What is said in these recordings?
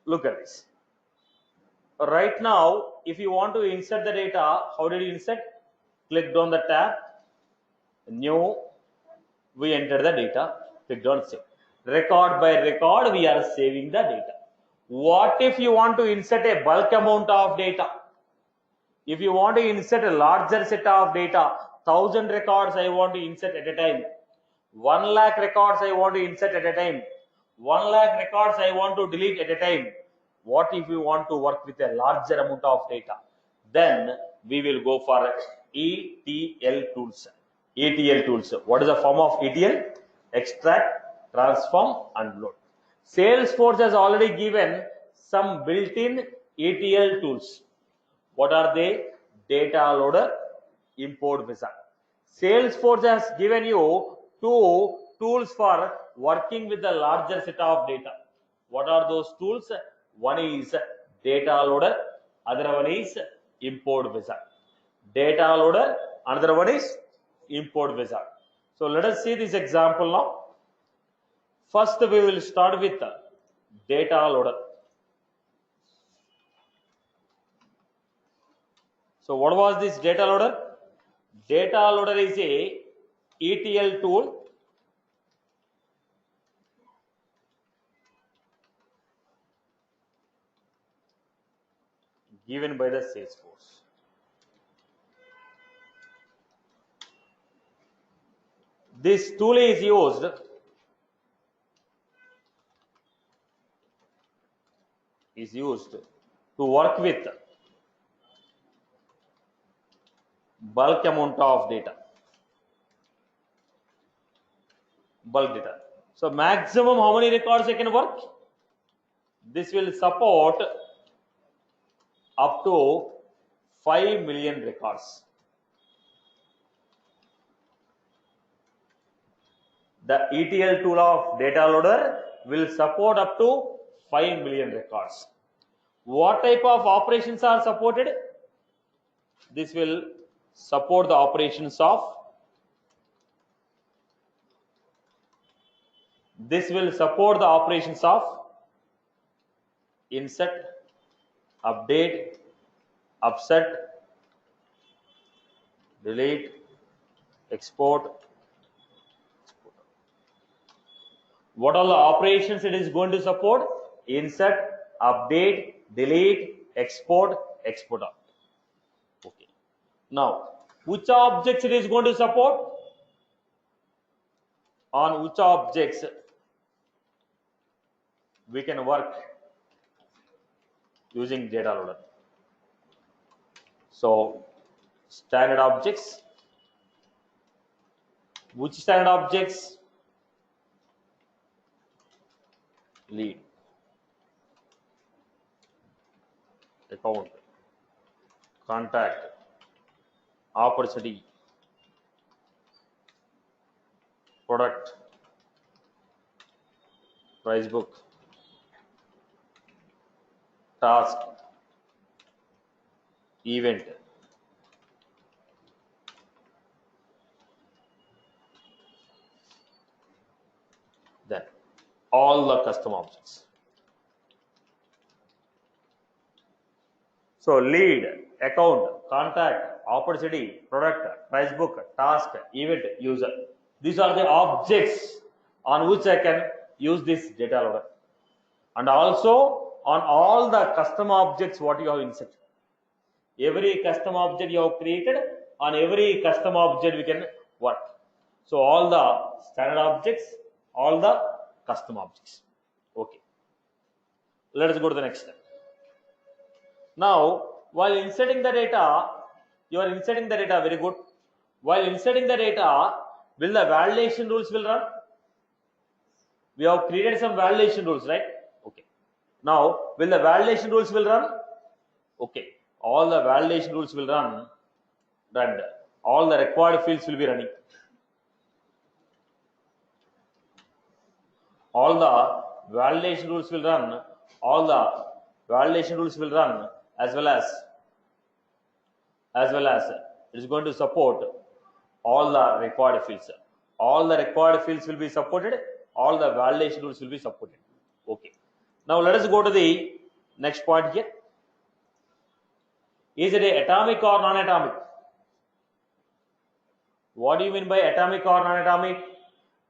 Look at this. Right now, if you want to insert the data, how did you insert? Clicked on the tab, new, we enter the data, clicked on save. Record by record, we are saving the data. What if you want to insert a bulk amount of data? If you want to insert a larger set of data, 1000 records I want to insert at a time, 1 lakh records I want to insert at a time, 1 lakh records I want to delete at a time. What if you want to work with a larger amount of data? Then we will go for ETL tools. ETL tools. What is the form of ETL? Extract, transform, and load. Salesforce has already given some built-in ETL tools. What are they? Data loader, import wizard. Salesforce has given you two tools for working with the larger set of data. What are those tools? One is data loader, other one is import wizard. Data loader, another one is import wizard. So let us see this example now. First we will start with data loader. So what was this data loader? Data loader is a ETL tool given by the Salesforce. This tool is used to work with bulk amount of data. Bulk data. So maximum how many records I can work? This will support up to 5 million records. The ETL tool of data loader will support up to 5 million records. What type of operations are supported? This will support the operations of insert, update, upset, delete, export. What are the operations it is going to support? Insert, update, delete, export, export out. Okay. Now, which objects it is going to support? On which objects we can work using data loader? So, standard objects. Which standard objects? Lead, account, contact, opportunity, product, price book, task, event. Then all the custom objects. So lead, account, contact, opportunity, product, price book, task, event, user. These are the objects on which I can use this data loader. And also on all the custom objects what you have inserted. Every custom object you have created, on every custom object we can work. So all the standard objects, all the custom objects. Okay. Let us go to the next step. Now, while inserting the data, you are inserting the data, very good. While inserting the data, will the validation rules will run? We have created some validation rules, right? Okay. Now, will the validation rules will run? Okay. All the validation rules will run, and all the required fields will be running. All the validation rules will run. All the validation rules will run, as well as it is going to support all the required fields. All the required fields will be supported. All the validation rules will be supported. Okay. Now let us go to the Next point here. Is it a atomic or non-atomic? What do you mean by atomic or non-atomic?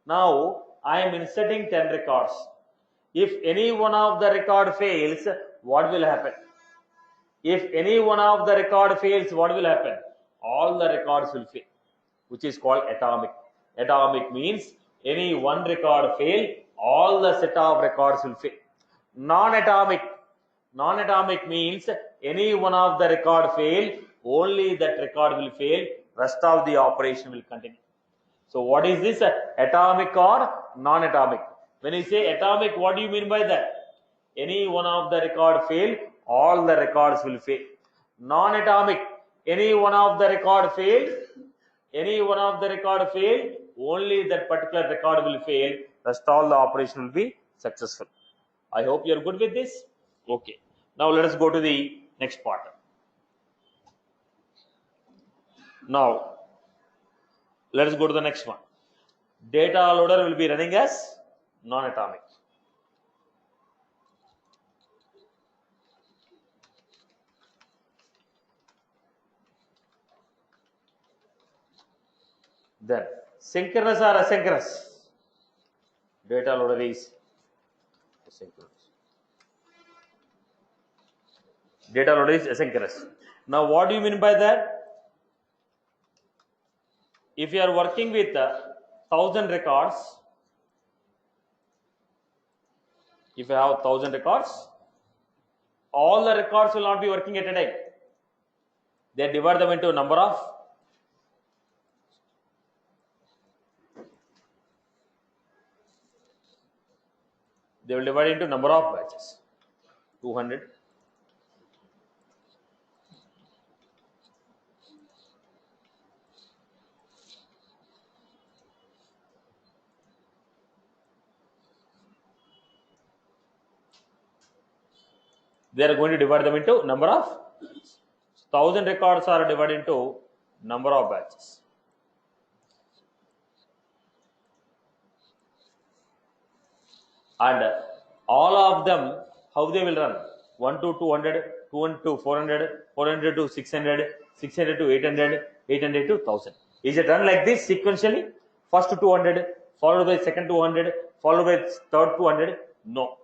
Now I am inserting 10 records. If any one of the record fails, what will happen? If any one of the record fails, what will happen? All the records will fail, which is called atomic. Atomic means any one record fail, all the set of records will fail. Non-atomic. Non-atomic means any one of the record fail, only that record will fail, rest of the operation will continue. So what is this? Atomic or non-atomic? When you say atomic, what do you mean by that? Any one of the record fail, all the records will fail. Non-atomic, any one of the record fail, only that particular record will fail, rest all the operation will be successful. I hope you are good with this. Okay. Now let us go to the next part. Now let us go to the next one. Data loader will be running as non-atomic. Then synchronous or asynchronous? Data loader is asynchronous. Data loader is asynchronous. Now what do you mean by that? If you are working with 1000 records, if you have 1000 records, all the records will not be working at a time. They divide them into a number of batches. 200. They are going to divide them into number of 1000 records are divided into number of batches. And all of them, how they will run? 1 to 200, 200 to 400, 400 to 600, 600 to 800, 800 to 1000. Is it run like this sequentially? First 200, followed by second 200, followed by third 200? No.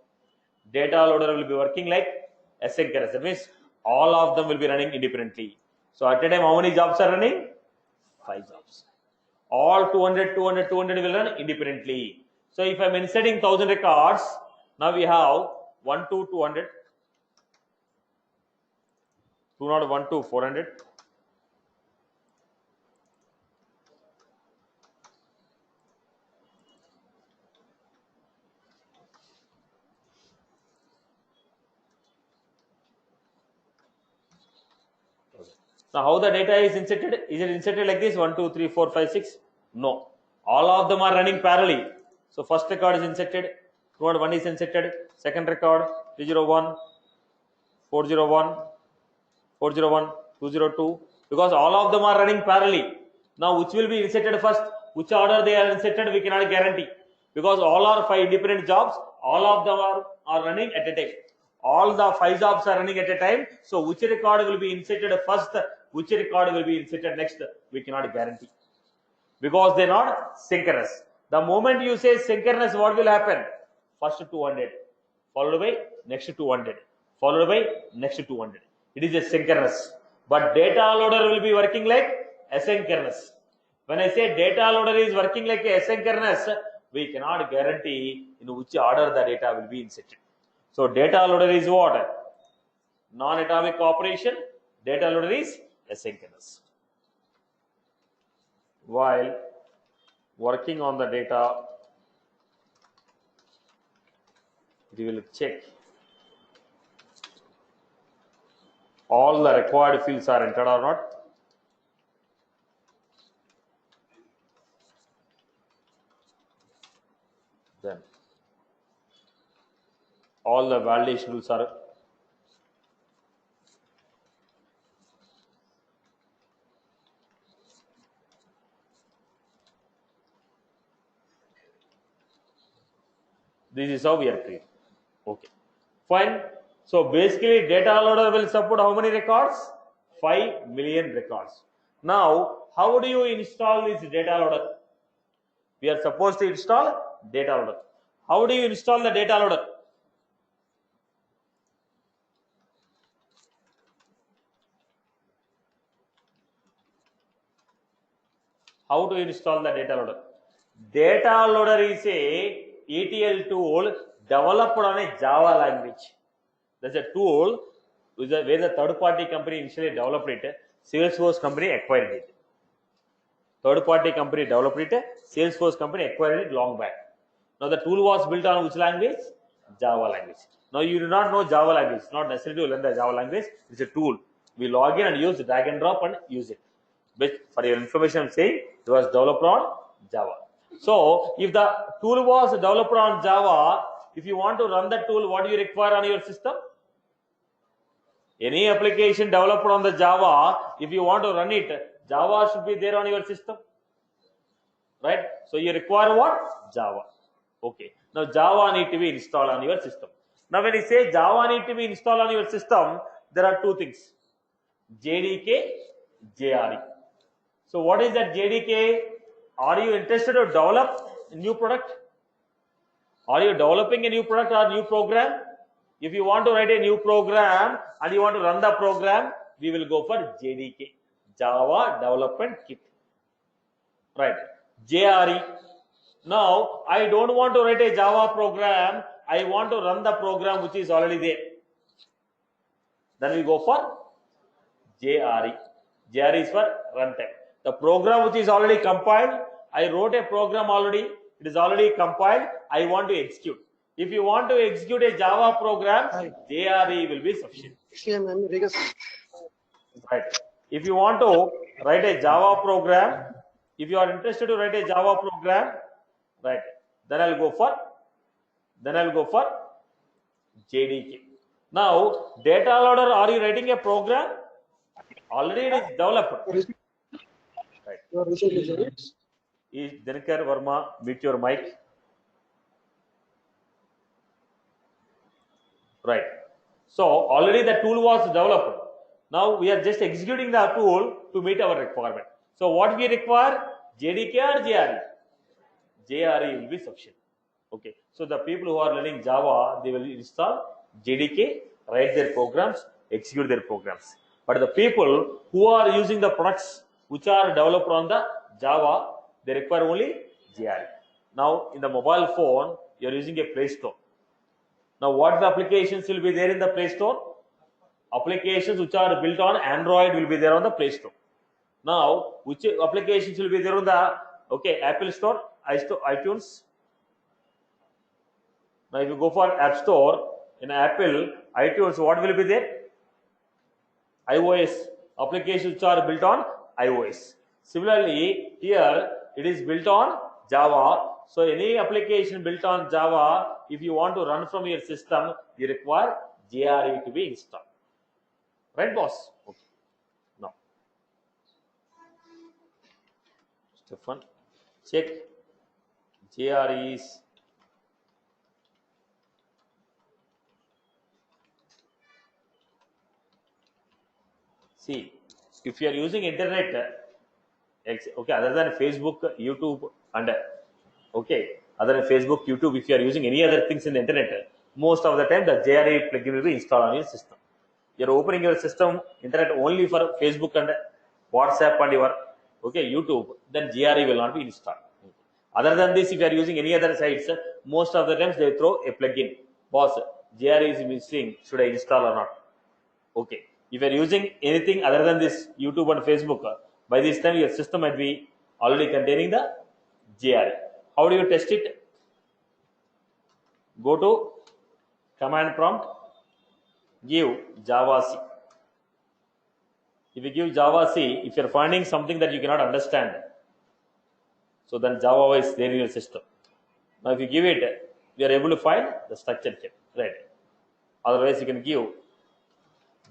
Data loader will be working like asynchronous. That means all of them will be running independently. So at a time, how many jobs are running? 5 jobs. All 200, 200, 200 will run independently. So if I am inserting 1000 records, now we have 1 to 200, 201 to 400, now how the data is inserted? Is it inserted like this? 1, 2, 3, 4, 5, 6? No. All of them are running parallelly. So first record is inserted, 201 is inserted, second record 301, 401, 401, 202, because all of them are running parallelly. Now which will be inserted first? Which order they are inserted, we cannot guarantee, because all are 5 independent jobs, all of them are running at a time. All the 5 jobs are running at a time. So which record will be inserted first, which record will be inserted next, we cannot guarantee, because they are not synchronous. The moment you say synchronous, what will happen? First 200, followed by next 200, followed by next 200. It is a synchronous. But data loader will be working like asynchronous. When I say data loader is working like asynchronous, we cannot guarantee in which order the data will be inserted. So data loader is what? Non-atomic operation. Data loader is asynchronous. While working on the data, we will check all the required fields are entered or not. Then all the validation rules are this is how we are clear. Okay, fine. So basically data loader will support how many records? 5 million records. Now how do you install this data loader? We are supposed to install data loader. How do you install the data loader? How to install the data loader? Data loader is a ETL tool developed on a Java language. That's a tool where the third-party company initially developed it. Salesforce company acquired it. Third-party company developed it. Salesforce company acquired it long back. Now the tool was built on which language? Java language. Now you do not know Java language. It's not necessary to learn the Java language. It's a tool. We log in and use drag and drop and use it. But for your information, I'm saying it was developed on Java. So if the tool was developed on Java, if you want to run the tool, what do you require on your system? Any application developed on the Java, if you want to run it, Java should be there on your system, right? So you require what? Java. Okay. Now Java need to be installed on your system. Now when you say Java need to be installed on your system, there are two things: JDK, JRE. So what is that JDK? Are you interested to develop a new product? Are you developing a new product or new program? If you want to write a new program and you want to run the program, we will go for JDK, Java Development Kit. Right. JRE. Now, I don't want to write a Java program. I want to run the program which is already there. Then we go for JRE. JRE is for runtime. The program which is already compiled, I wrote a program already. It is already compiled. I want to execute. If you want to execute a Java program, JRE will be sufficient. Right. If you want to write a Java program, if you are interested to write a Java program, right, then I'll go for JDK. Now, data loader, are you writing a program? Already it is developed. Right. Is Dinakar Verma, mute your mic. Right. So already the tool was developed. Now we are just executing the tool to meet our requirement. So what we require? JDK or JRE? JRE will be sufficient. Okay. So the people who are learning Java, they will install JDK, write their programs, execute their programs. But the people who are using the products which are developed on the Java, they require only JRE. Now in the mobile phone, you are using a Play Store. Now what the applications will be there in the Play Store? Applications which are built on Android will be there on the Play Store. Now which applications will be there on the Apple Store, iTunes? Now if you go for App Store, in Apple, iTunes, what will be there? iOS. Applications which are built on iOS. Similarly, here it is built on Java. So any application built on Java, if you want to run from your system, you require JRE to be installed. Right, boss? Okay. Now, Stefan, check JREs. See, if you are using internet, okay, other than Facebook, YouTube, and other than Facebook, YouTube, if you are using any other things in the internet, most of the time the JRE plugin will be installed on your system. You are opening your system internet only for Facebook and WhatsApp and your YouTube, then JRE will not be installed. Other than this, if you are using any other sites, most of the times they throw a plugin. Boss, JRE is missing. Should I install or not? Okay. If you are using anything other than this YouTube and Facebook, by this time your system might be already containing the JRE. How do you test it? Go to command prompt, give javac. If you give javac, if you are finding something that you cannot understand, so then Java is there in your system. Now if you give it, we are able to find the structure here, right? Otherwise you can give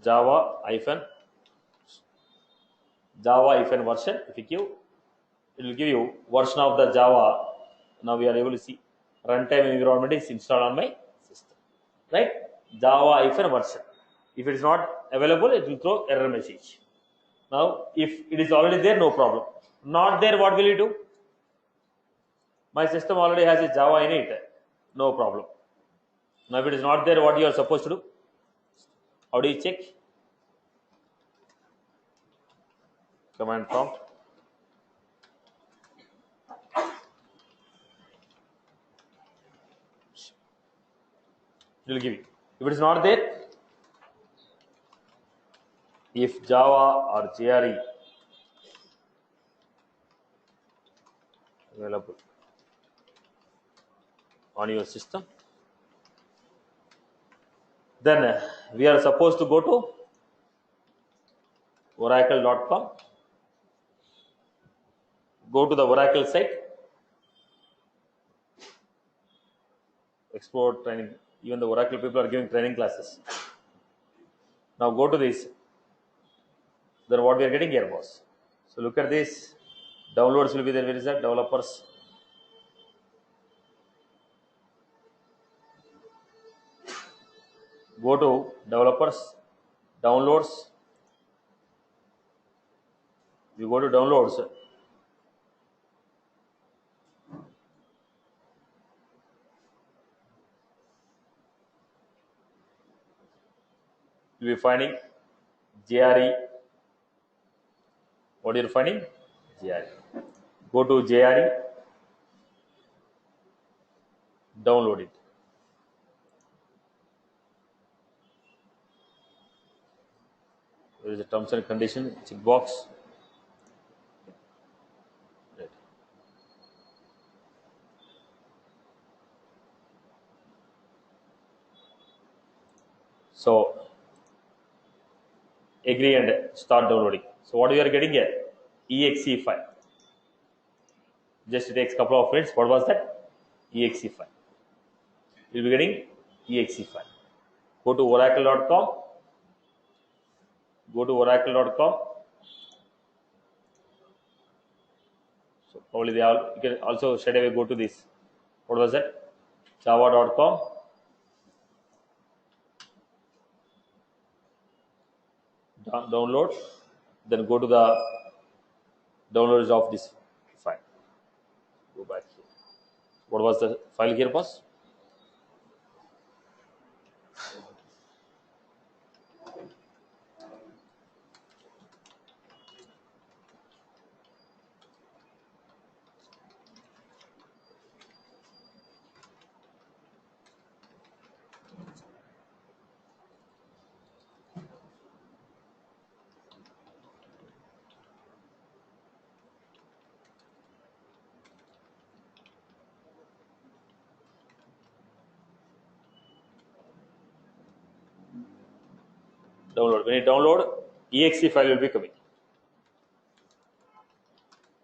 Java hyphen version. If you give, it will give you version of the Java. Now we are able to see runtime environment is installed on my system, right? java version. If it is not available, it will throw error message. Now, if it is already there, no problem. Not there, what will you do? My system already has a Java in it, no problem. Now, if it is not there, what you are supposed to do? How do you check? Command prompt. It will give you. If it is not there, if Java or JRE available on your system, then we are supposed to go to oracle.com, go to the Oracle site, explore training. Even the Oracle people are giving training classes. Now go to this. Then what we are getting here, boss? So look at this. Downloads will be there. Where is that? Developers. Go to developers, downloads. You go to downloads. You'll be finding JRE. What are you finding? JRE. Go to JRE. Download it. There is a terms and condition check box. Right. So agree and start downloading. So what we are getting here? exe file. Just it takes a couple of minutes. What was that? exe file. You'll be getting exe file. Go to oracle.com. Go to oracle.com. So probably you can also straight away go to this. What was that? Java.com. Download. Then go to the downloads of this file. Go back here. What was the file here, boss? Download. When you download, exe file will be coming.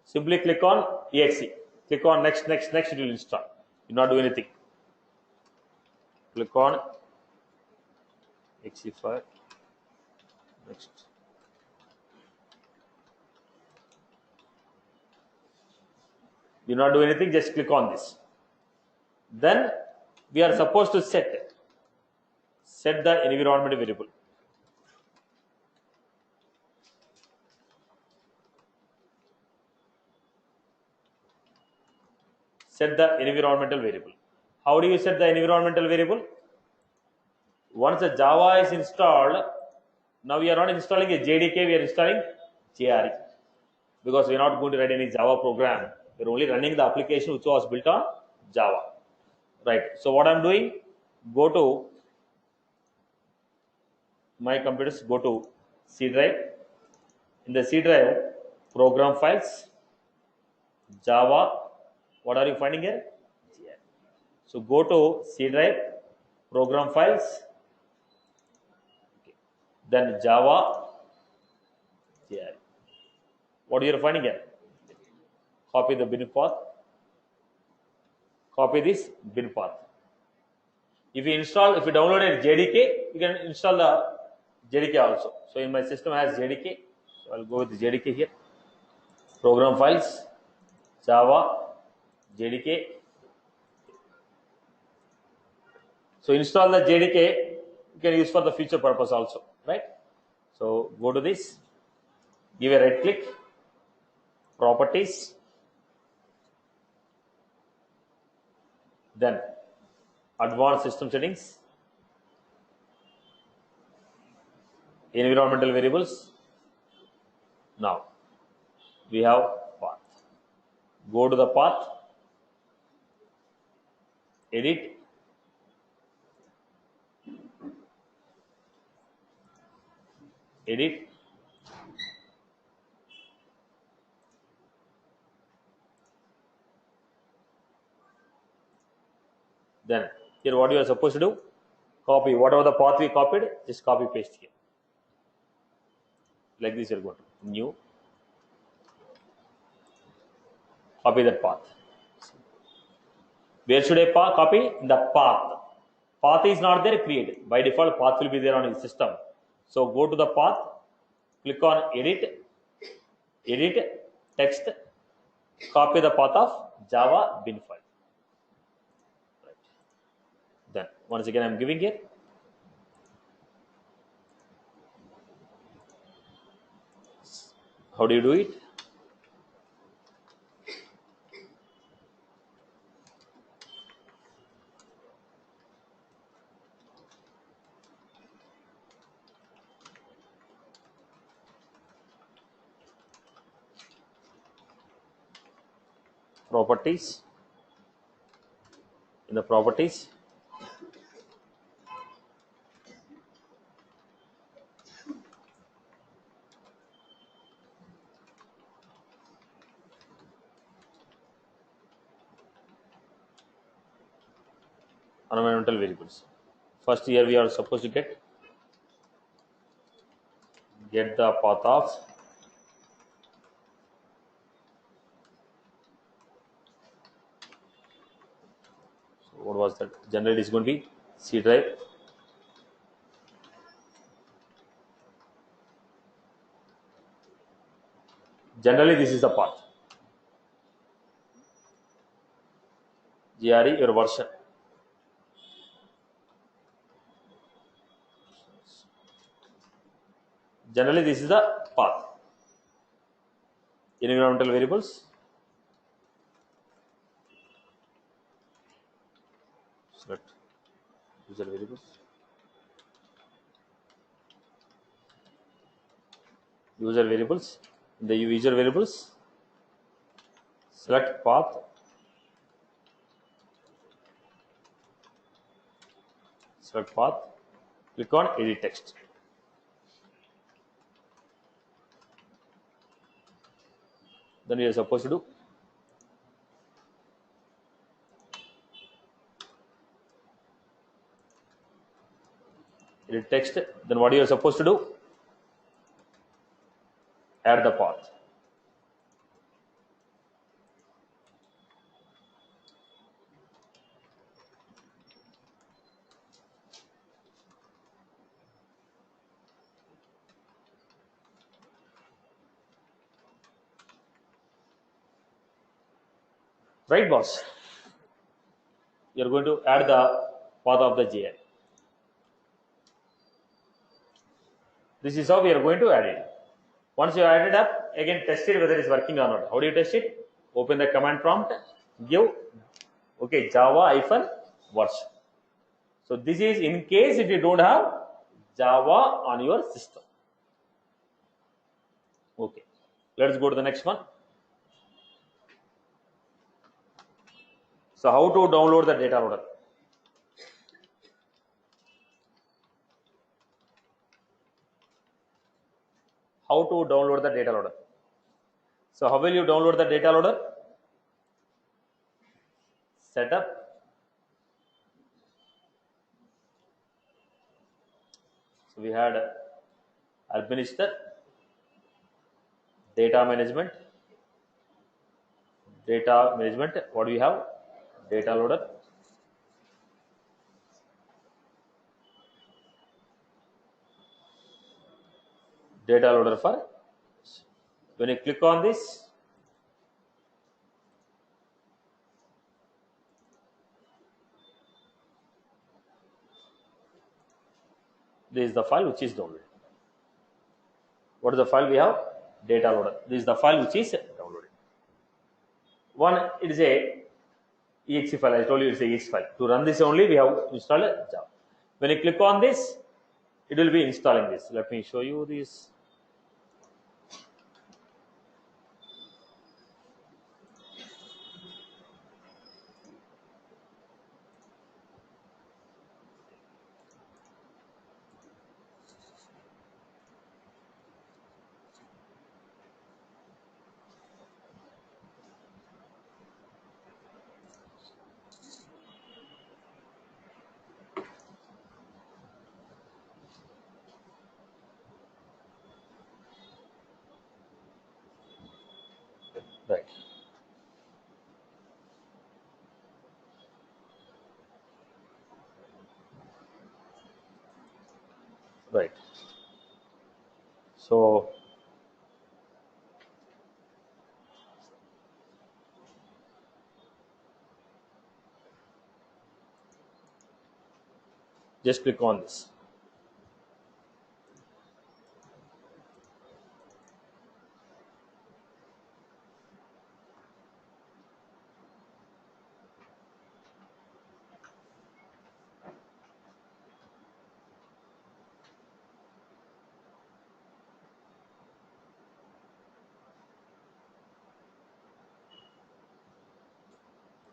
Simply click on exe. Click on next, next, next. It will install. You not do anything. Click on exe file. Next. You not do anything. Just click on this. Then we are supposed to set the environment variable. Set the environmental variable. How do you set the environmental variable? Once the Java is installed, now we are not installing a JDK, we are installing JRE. Because we are not going to write any Java program. We are only running the application which was built on Java. Right. So what I am doing, go to my computers, go to C drive. In the C drive, program files, Java. What are you finding here? So go to C drive, program files, then Java, JRE. What you are finding here? Copy the bin path. Copy this bin path. If you download a JDK, you can install the JDK also. So in my system has JDK. So I'll go with the JDK here. Program files, Java, JDK. So install the JDK. you can use for the future purpose also, right? So go to this, give a right click, properties, then advanced system settings, environmental variables. Now we have path. Go to the path, edit, edit, then here what you are supposed to do, copy whatever the path we copied, just copy paste here. Like this you're going to new, copy that path. Where should I copy? In the path. Path is not there, create. By default, path will be there on your system. So go to the path, click on edit, edit, text, copy the path of Java bin file. Right. Then once again I'm giving it. How do you do it? Properties. In the properties, environmental variables. First here we are supposed to get the path of what was that? Generally, is going to be C drive. Generally, this is the path. GRE, your version. Generally, this is the path. Environmental variables. Select user variables. User variables. In the user variables, select path. Select path. Click on edit text. Then you are supposed to do edit text. Then what you are supposed to do? Add the path. Right, boss? You are going to add the path of the GL. This is how we are going to add it. Once you add it up, again test it whether it is working or not. How do you test it? Open the command prompt, give Java version. So this is in case if you don't have Java on your system. Okay, let's go to the next one. So how to download the data loader? How to download the data loader? So how will you download the data loader? Setup. So we had administer, data management. What do we have? Data loader. Data loader for, when you click on this, This is the file which is downloaded. What is the file we have? Data loader. This is the file which is downloaded. One, it is a exe file. I told you it's a exe file. To run this only, we have installed Java. When you click on this, it will be installing this. Let me show you this. Right. Right. So just click on this.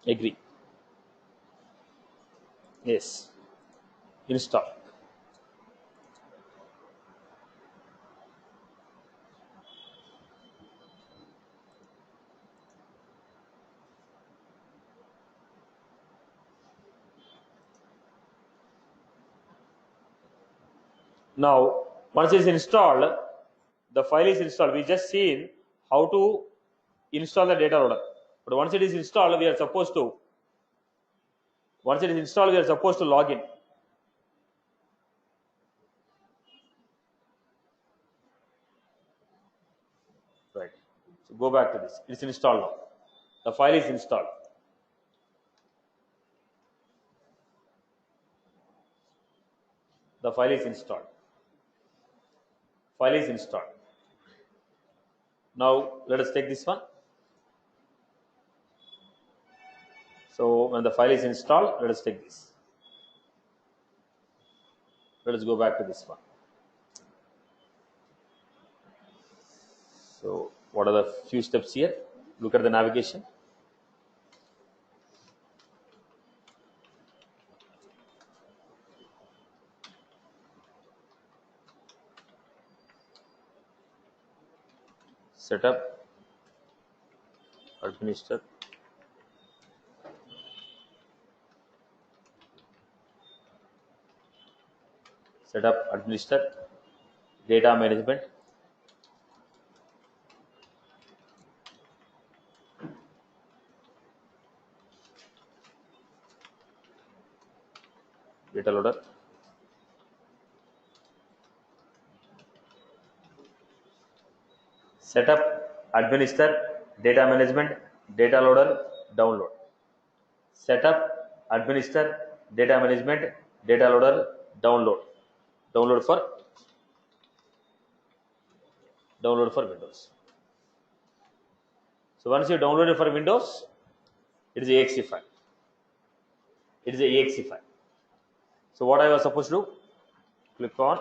Agree. Yes. Install. Now, once it's installed, the file is installed. We just seen how to install the data loader. But once it is installed, we are supposed to. Once it is installed, we are supposed to log in. Right. So go back to this. It's installed now. The file is installed. The file is installed. File is installed. Now let us take this one. So when the file is installed, let us take this. Let us go back to this one. So what are the few steps here? Look at the navigation. Setup, administer, setup, administer, data management, data loader, setup, administer, data management, data loader, download. Setup, administer, data management, data loader, download. Download for Windows. So once you download it for Windows, it is a exe file. It is a exe file. So what I was supposed to do? Click on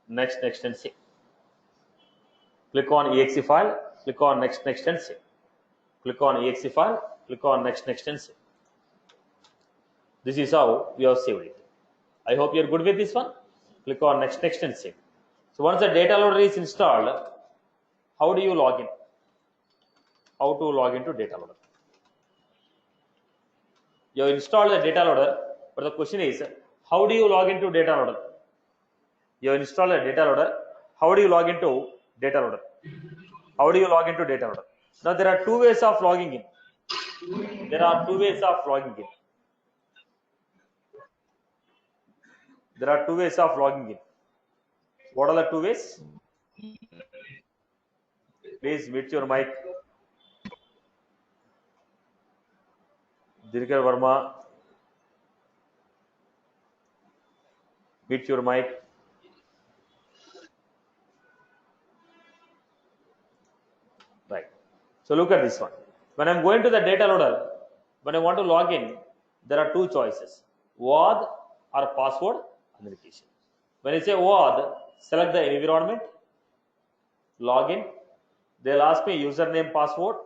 next and save. Click on exe file. Click on next and save. Click on exe file. Click on next and save. This is how we have saved it. I hope you are good with this one. Click on next and save. So once the data loader is installed, how do you log in? How to log into data loader? You have installed the data loader, but the question is, how do you log into data loader? You have installed the data loader. How do you log into data loader? How do you log into data loader? Now there are two ways of logging in. There are two ways of logging in. There are two ways of logging in. What are the two ways? Please mute your mic. Dirkar Verma, mute your mic. Right. So look at this one. When I'm going to the data loader, when I want to log in, there are two choices: WAD or password authentication. When you say WAD, select the environment, login. They'll ask me username, password.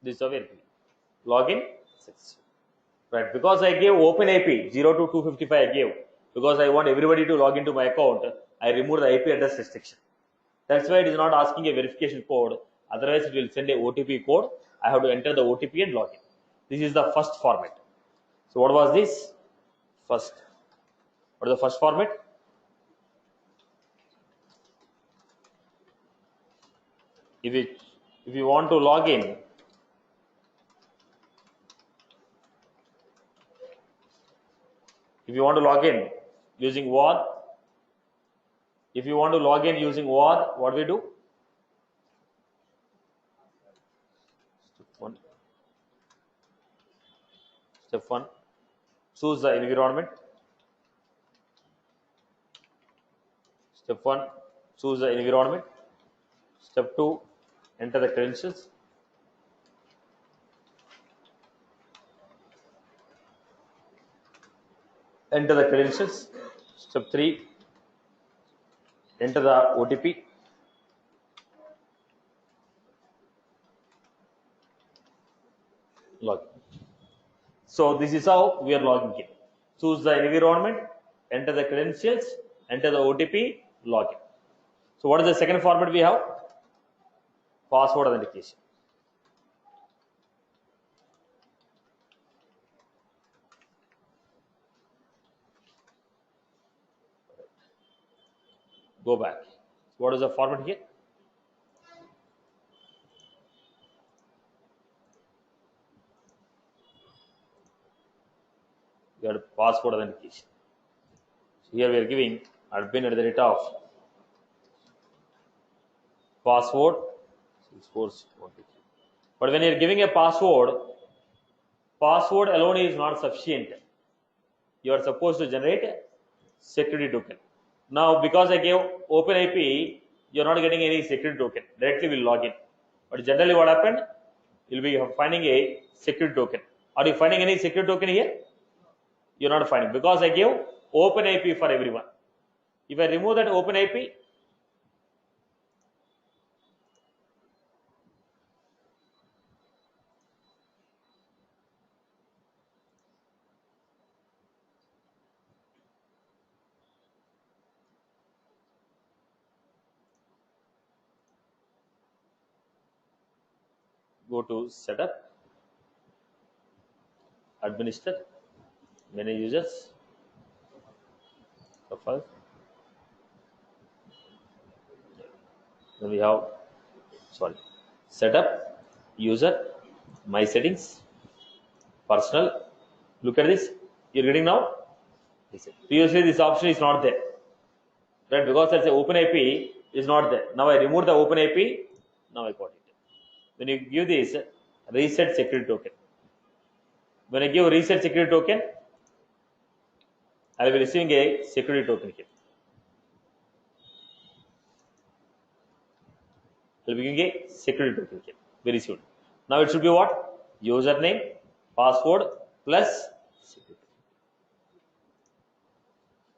This is a very login successful. Right, because I gave OpenIP 0 to 255 I gave because I want everybody to log into my account. I remove the IP address restriction. That's why it is not asking a verification code. Otherwise, it will send a OTP code. I have to enter the OTP and log in. This is the first format. So what was this? First. What is the first format? If you want to log in, using WAD, if you want to log in using WAD, what we do? Step 1, choose the environment. Step 1, choose the environment. Step 2, enter the credentials. Enter the credentials. Step 3, enter the OTP. Login. So this is how we are logging in. Choose the environment, enter the credentials, enter the OTP, login. So what is the second format we have? Password authentication. Go back. What is the format here? We have password authentication. So here we are giving admin at the rate of password 6413. But when you are giving a password alone is not sufficient. You are supposed to generate a security token. Now, because I gave OpenIP, you are not getting any security token. Directly will log in. But generally, what happened? You'll be finding a security token. Are you finding any security token here? You're not finding because I gave OpenIP for everyone. If I remove that OpenIP, go to setup, administer, manage users, profile. Then we have setup, user, my settings, personal. Look at this. You're getting now. Previously, this option is not there, right? Because let's say OpenIP is not there. Now I remove the OpenIP. Now I got it. When you give this reset security token, when I give reset security token, I will be receiving a security token here. I will be giving a security token here. Very soon. Now it should be what? Username, password plus security.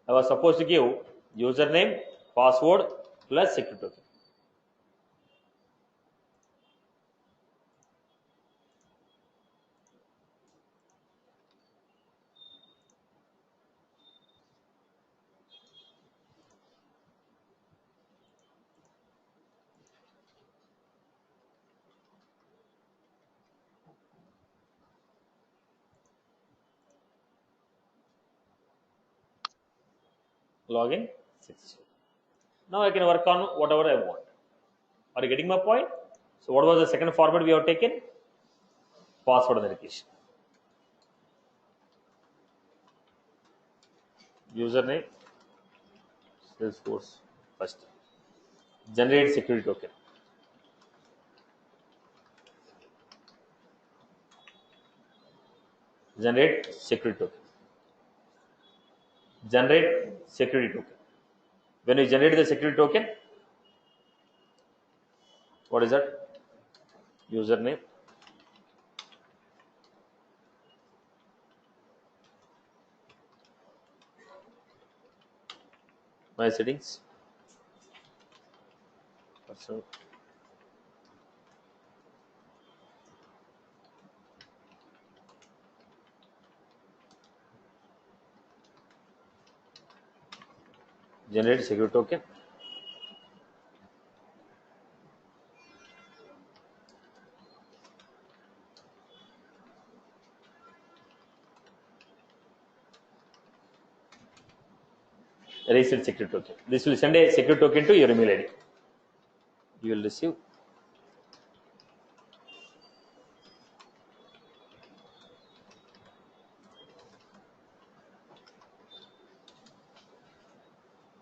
I was supposed to give username, password plus security token. login 60. Now I can work on whatever I want. Are you getting my point? So what was the second format we have taken? Password authentication. Username, Salesforce first. Generate security token. Generate security token. Generate security token. When you generate the security token, what is that? Username. My settings. Personal. Generate security token. Reset security token. This will send a security token to your email ID. You will receive.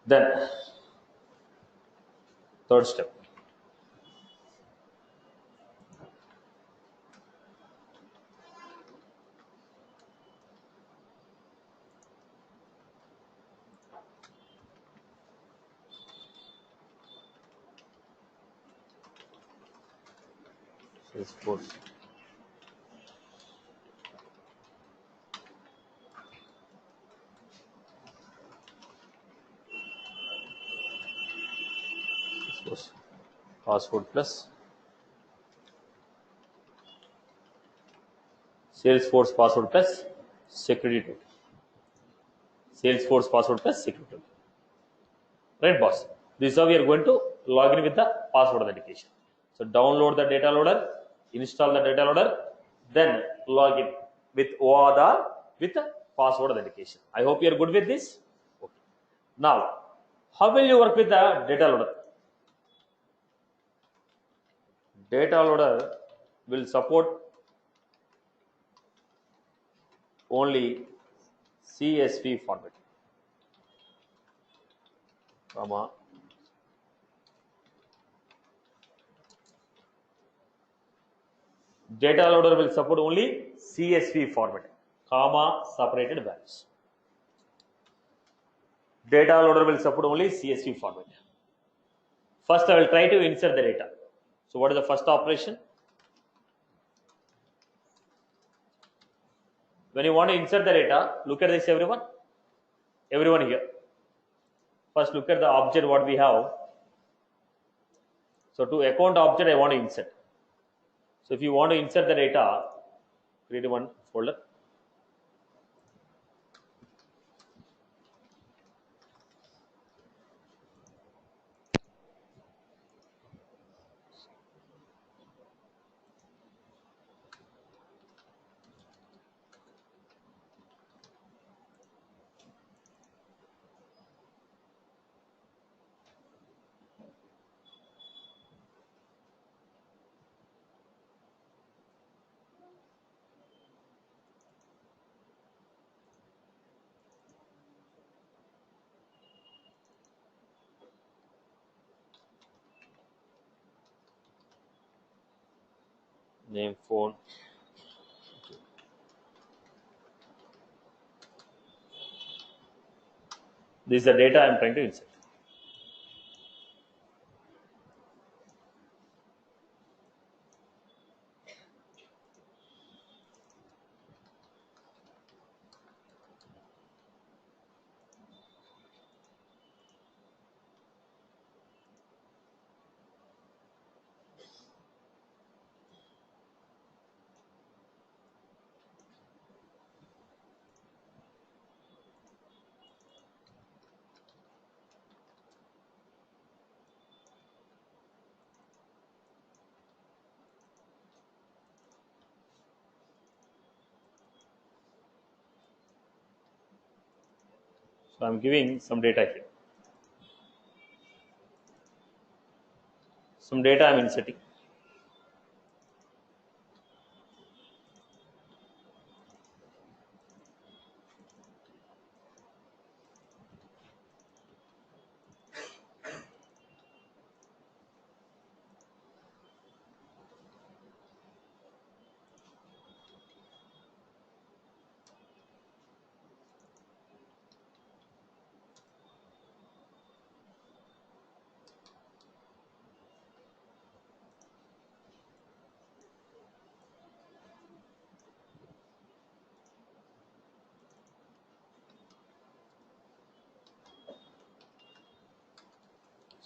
Then, third step. Salesforce. Salesforce. Password plus Salesforce password plus security token. Salesforce password plus security token. Right, boss? This is how we are going to log in with the password authentication. So download the data loader, install the data loader, then log in with OAuth with the password authentication. I hope you are good with this. Okay. Now, how will you work with the data loader? Data loader will support only CSV format, comma, data loader will support only CSV format, comma, separated values. Data loader will support only CSV format. First, I will try to insert the data. So, what is the first operation? When you want to insert the data, look at this, everyone. Everyone here. First, look at the object what we have. So, to account object, I want to insert. So, if you want to insert the data, create one folder. Name, phone. This is the data I am trying to insert. So I'm giving some data here. Some data I'm inserting.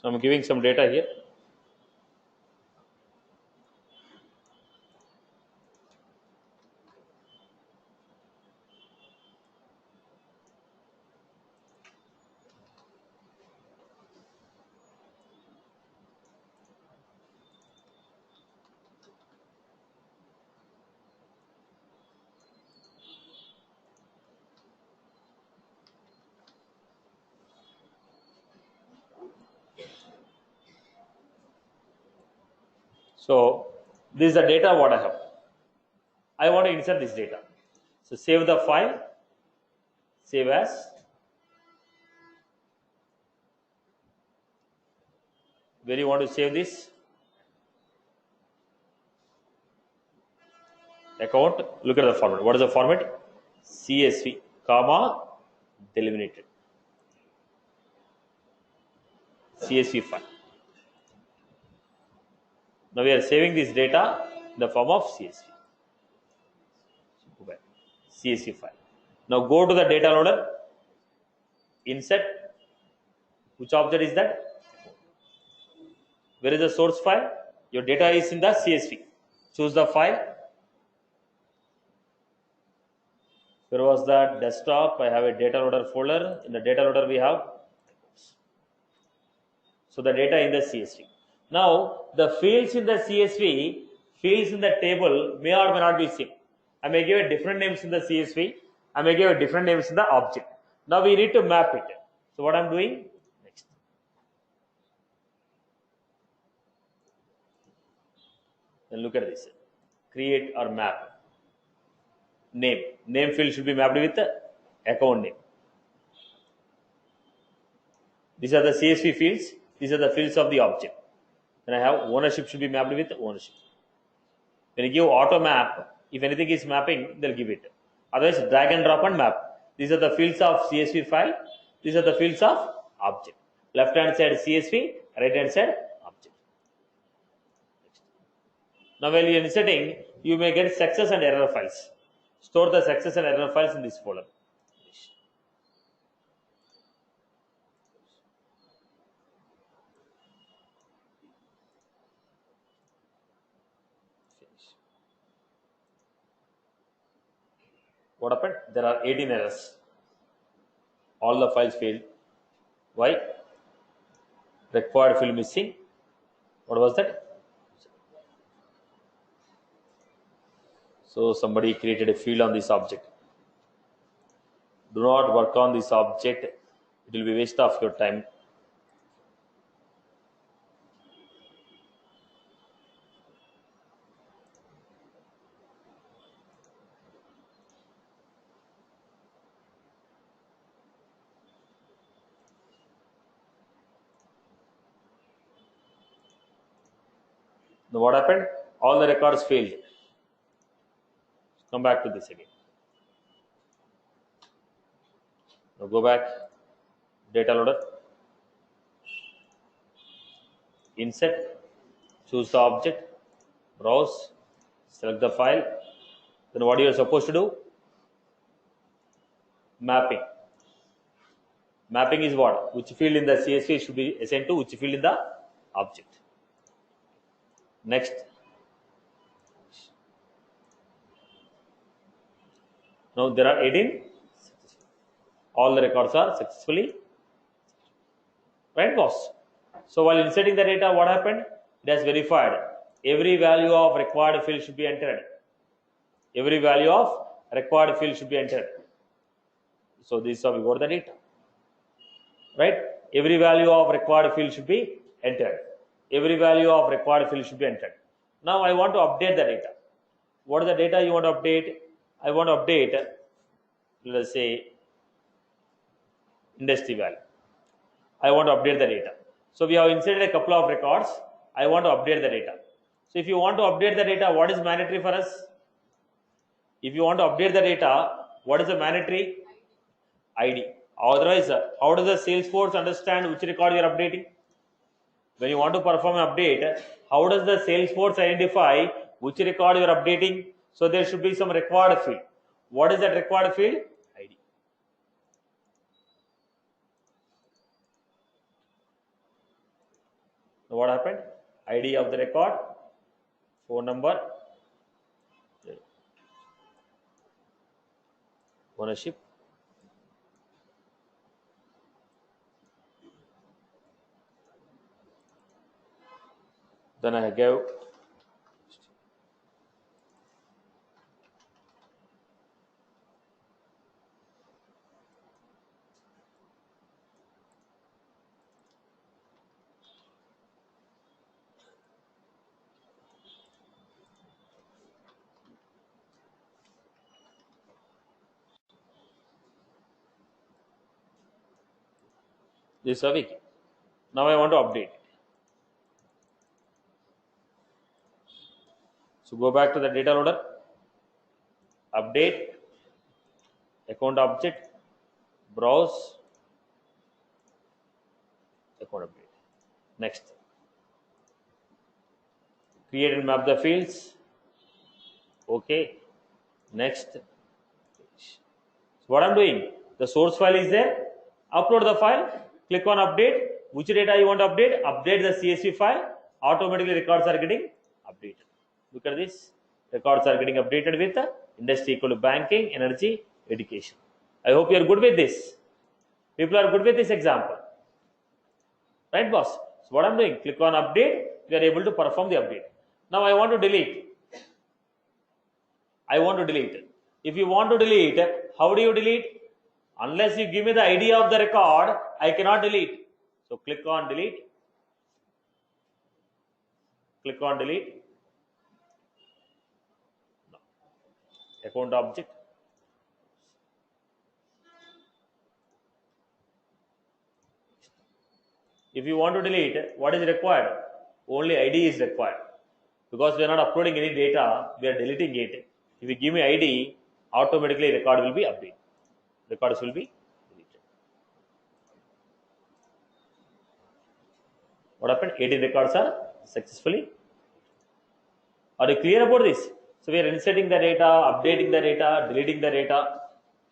So I'm giving some data here. So this is the data what I have. I want to insert this data. So save the file, save as. Where you want to save this? Account. Look at the format. What is the format? CSV, comma, delimited. CSV file. Now we are saving this data in the form of CSV. Go back. CSV file. Now go to the data loader. Insert. Which object is that? Where is the source file? Your data is in the CSV. Choose the file. Where was that? Desktop. I have a data loader folder. In the data loader we have. So the data in the CSV. Now the fields in the CSV, fields in the table may or may not be same. I may give a different names in the CSV. I may give a different names in the object. Now we need to map it. So what I'm doing? Next. Then look at this. Create or map. Name. Name field should be mapped with the account name. These are the CSV fields. These are the fields of the object. Then I have ownership should be mapped with ownership. When you give auto map, if anything is mapping, they'll give it. Otherwise, drag and drop and map. These are the fields of CSV file. These are the fields of object. Left hand side CSV, right hand side object. Now, while you are inserting, you may get success and error files. Store the success and error files in this folder. What happened? There are 18 errors. All the files failed. Why? Required field missing. What was that? So somebody created a field on this object. Do not work on this object. It will be waste of your time. Now what happened? All the records failed. Come back to this again. Now go back. Data loader. Insert. Choose the object. Browse. Select the file. Then what you are supposed to do? Mapping. Mapping is what? Which field in the CSV should be assigned to which field in the object. Next. Now there are 18. All the records are successfully. Right, boss? So while inserting the data, what happened? It has verified. Every value of required field should be entered. Every value of required field should be entered. So this is how we got the data. right? Every value of required field should be entered. Every value of required field should be entered. Now I want to update the data. What is the data you want to update? I want to update, let us say, industry value. I want to update the data. So we have inserted a couple of records. I want to update the data. So if you want to update the data, what is mandatory for us? If you want to update the data, what is the mandatory? ID. Otherwise, how does the Salesforce understand which record you are updating? When you want to perform an update, how does the Salesforce identify which record you are updating? So there should be some required field. What is that required field? ID. So what happened? ID of the record, phone number, ownership. Then I gave this a week. Now I want to update. So go back to the data loader, update, account object, browse, account update. Next. Create and map the fields. Okay. Next. So what I'm doing, the source file is there. Upload the file. Click on update. Which data you want to update? Update the CSV file. Automatically records are getting updated. Look at this. Records are getting updated with industry equal to banking, energy, education. I hope you are good with this. People are good with this example. Right, boss? So what I'm doing, click on update. You are able to perform the update. Now I want to delete. I want to delete. If you want to delete, how do you delete? Unless you give me the ID of the record, I cannot delete. So click on delete. Click on delete. No. Account object. If you want to delete, what is required? Only ID is required. Because we are not uploading any data, we are deleting it. If you give me ID, automatically record will be updated. Records will be deleted. What happened? 18 records are successfully. Are you clear about this? So we are inserting the data, updating the data, deleting the data.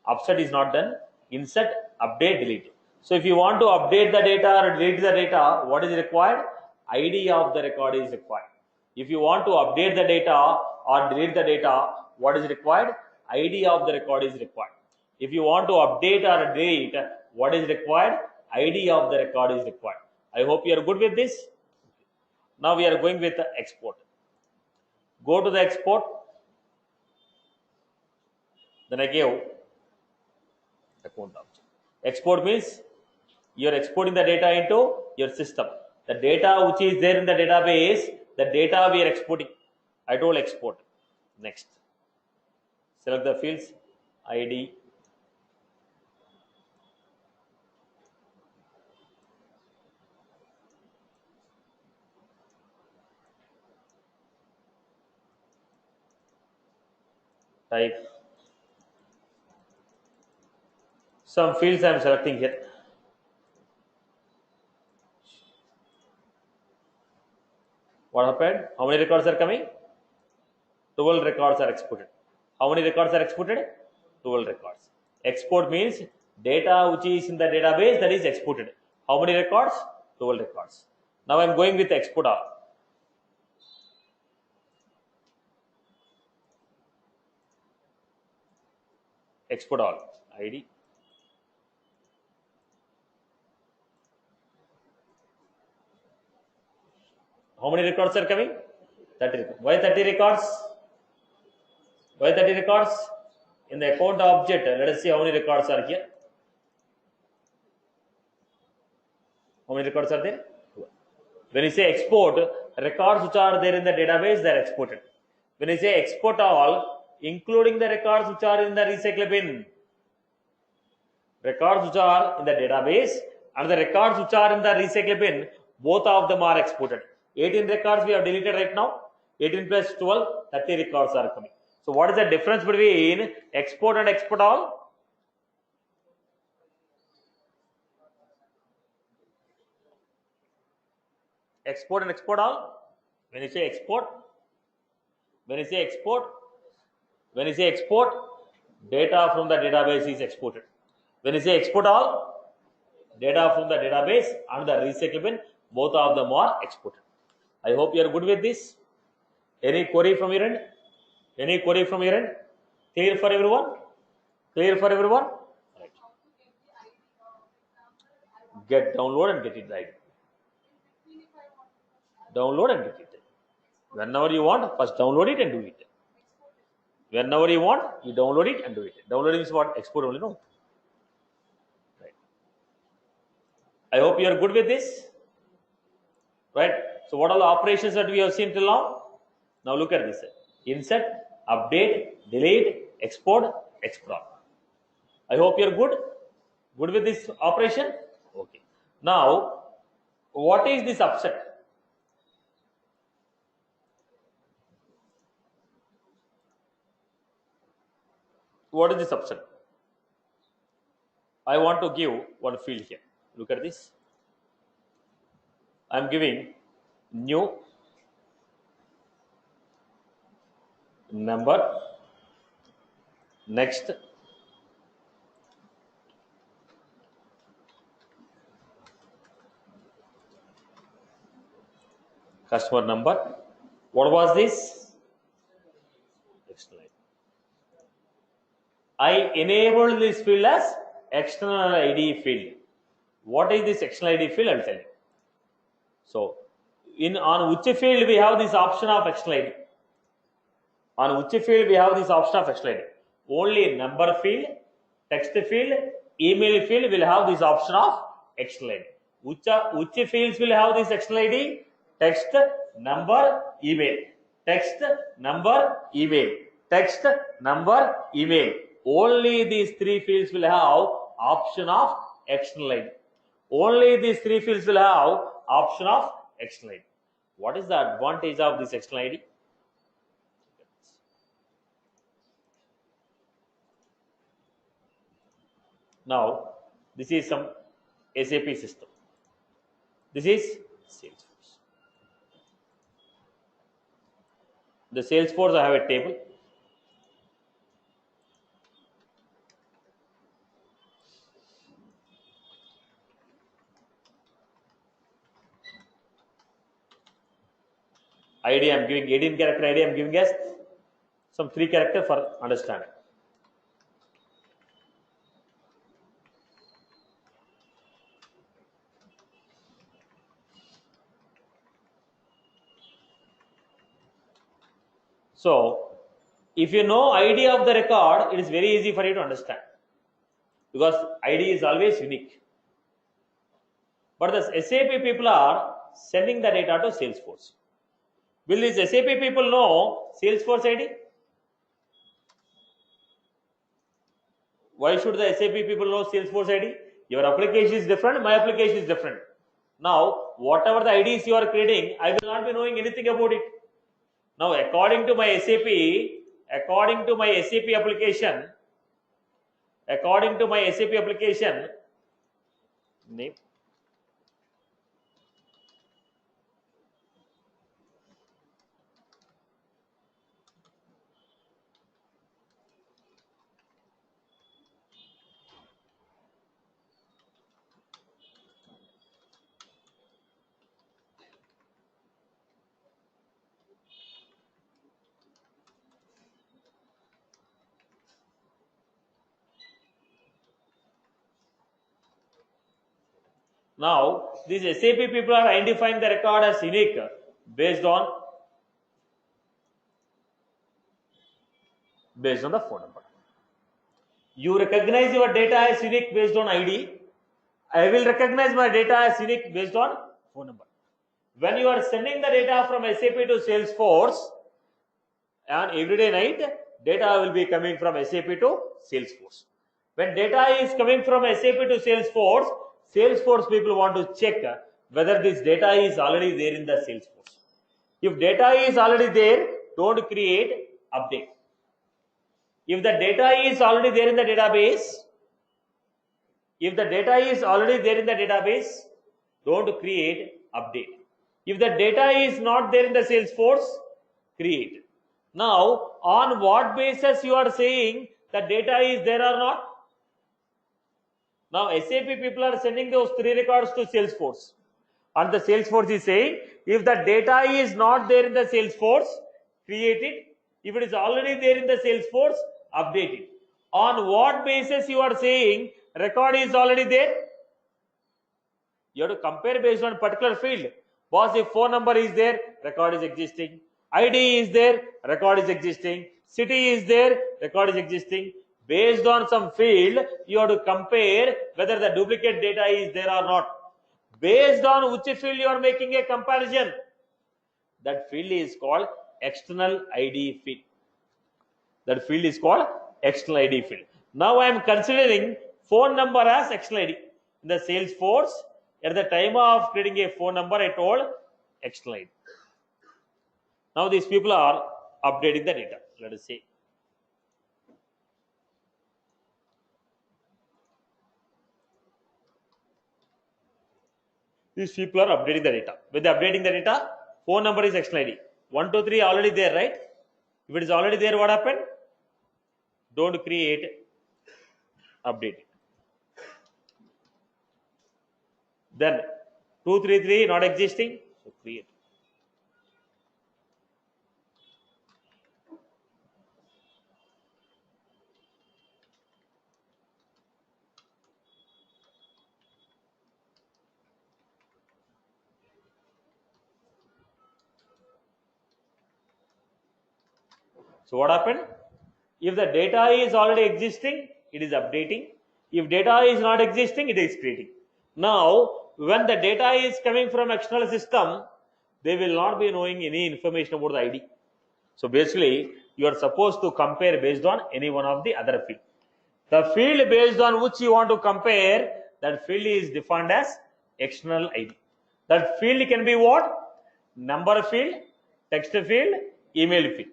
Upset is not done. Insert, update, delete. So if you want to update the data or delete the data, what is required? ID of the record is required. If you want to update the data or delete the data, what is required? ID of the record is required. If you want to update or delete, what is required? ID of the record is required. I hope you are good with this. Now we are going with the export. Go to the export. Then I gave account object. Export means you are exporting the data into your system. The data which is there in the database, the data we are exporting. I told export. Next. Select the fields, ID, type. Some fields I am selecting here. What happened? How many records are coming? 12 records are exported. How many records are exported? 12 records. Export means data which is in the database, that is exported. How many records? 12 records. Now I am going with export all. Export all. ID. How many records are coming? 30 records. Why 30 records? Why 30 records? In the account object, let us see how many records are here. How many records are there? 12. When you say export, records which are there in the database, they are exported. When you say export all, including the records which are in the recycle bin, records which are in the database and the records which are in the recycle bin, both of them are exported. 18 records we have deleted right now. 18 plus 12, 30 records are coming. So what is the difference between export and export all? Export and export all. When you say export, data from the database is exported. When you say export all, data from the database and the recycle bin, both of them are exported. I hope you are good with this. Any query from your end? Clear for everyone? Right. Get download and get it right. Download and get it. Whenever you want, first download it and do it. Whenever you want, you download it and do it. Downloading is what? Export only, no? Right. I hope you are good with this. Right. So what are the operations that we have seen till now? Now look at this. Insert, update, delete, export, export. I hope you are good with this operation. Okay. Now, what is this upset? What is this upset? I want to give one field here. Look at this. I am giving new number, next, customer number. What was this? External ID. I enabled this field as external ID field. What is this external ID field? I'll tell you. So, on which field we have this option of external ID? On which field we have this option of external ID? Only number field, text field, email field will have this option of external ID. Which fields will have this external ID? Text, number, email. Text, number, email. Text, number, email. Only these three fields will have option of external ID. Only these three fields will have option of external ID. What is the advantage of this external ID? Now, this is some SAP system. This is Salesforce. The Salesforce, I have a table. ID I am giving 18 character ID I am giving as some 3 character for understanding. So, if you know ID of the record, it is very easy for you to understand, because ID is always unique. But the SAP people are sending the data to Salesforce. Will these SAP people know Salesforce ID? Why should the SAP people know Salesforce ID? Your application is different, my application is different. Now, whatever the IDs you are creating, I will not be knowing anything about it. Now, according to my SAP application, name. Now, these SAP people are identifying the record as unique based on the phone number. You recognize your data as unique based on ID. I will recognize my data as unique based on phone number. When you are sending the data from SAP to Salesforce, on everyday night, data will be coming from SAP to Salesforce. When data is coming from SAP to Salesforce, Salesforce people want to check whether this data is already there in the Salesforce. If data is already there, don't create update. If the data is already there in the database, don't create update. If the data is not there in the Salesforce, create. Now, on what basis you are saying the data is there or not? Now, SAP people are sending those 3 records to Salesforce. And the Salesforce is saying, if the data is not there in the Salesforce, create it. If it is already there in the Salesforce, update it. On what basis you are saying record is already there? You have to compare based on particular field. Boss, if phone number is there, record is existing. ID is there, record is existing. City is there, record is existing. Based on some field, you have to compare whether the duplicate data is there or not. Based on which field you are making a comparison, that field is called external ID field. That field is called external ID field. Now I am considering phone number as external ID. In the Salesforce, at the time of creating a phone number, I told external ID. Now these people are updating the data. Let us say. These people are updating the data. When they are updating the data, phone number is external ID. 1, 2, 3 already there, right? If it is already there, what happened? Don't create, update it. Then 2, 3, 3 not existing, so create. So what happened? If the data is already existing, it is updating. If data is not existing, it is creating. Now, when the data is coming from external system, they will not be knowing any information about the ID. So basically, you are supposed to compare based on any one of the other field. The field based on which you want to compare, that field is defined as external ID. That field can be what? Number field, text field, email field.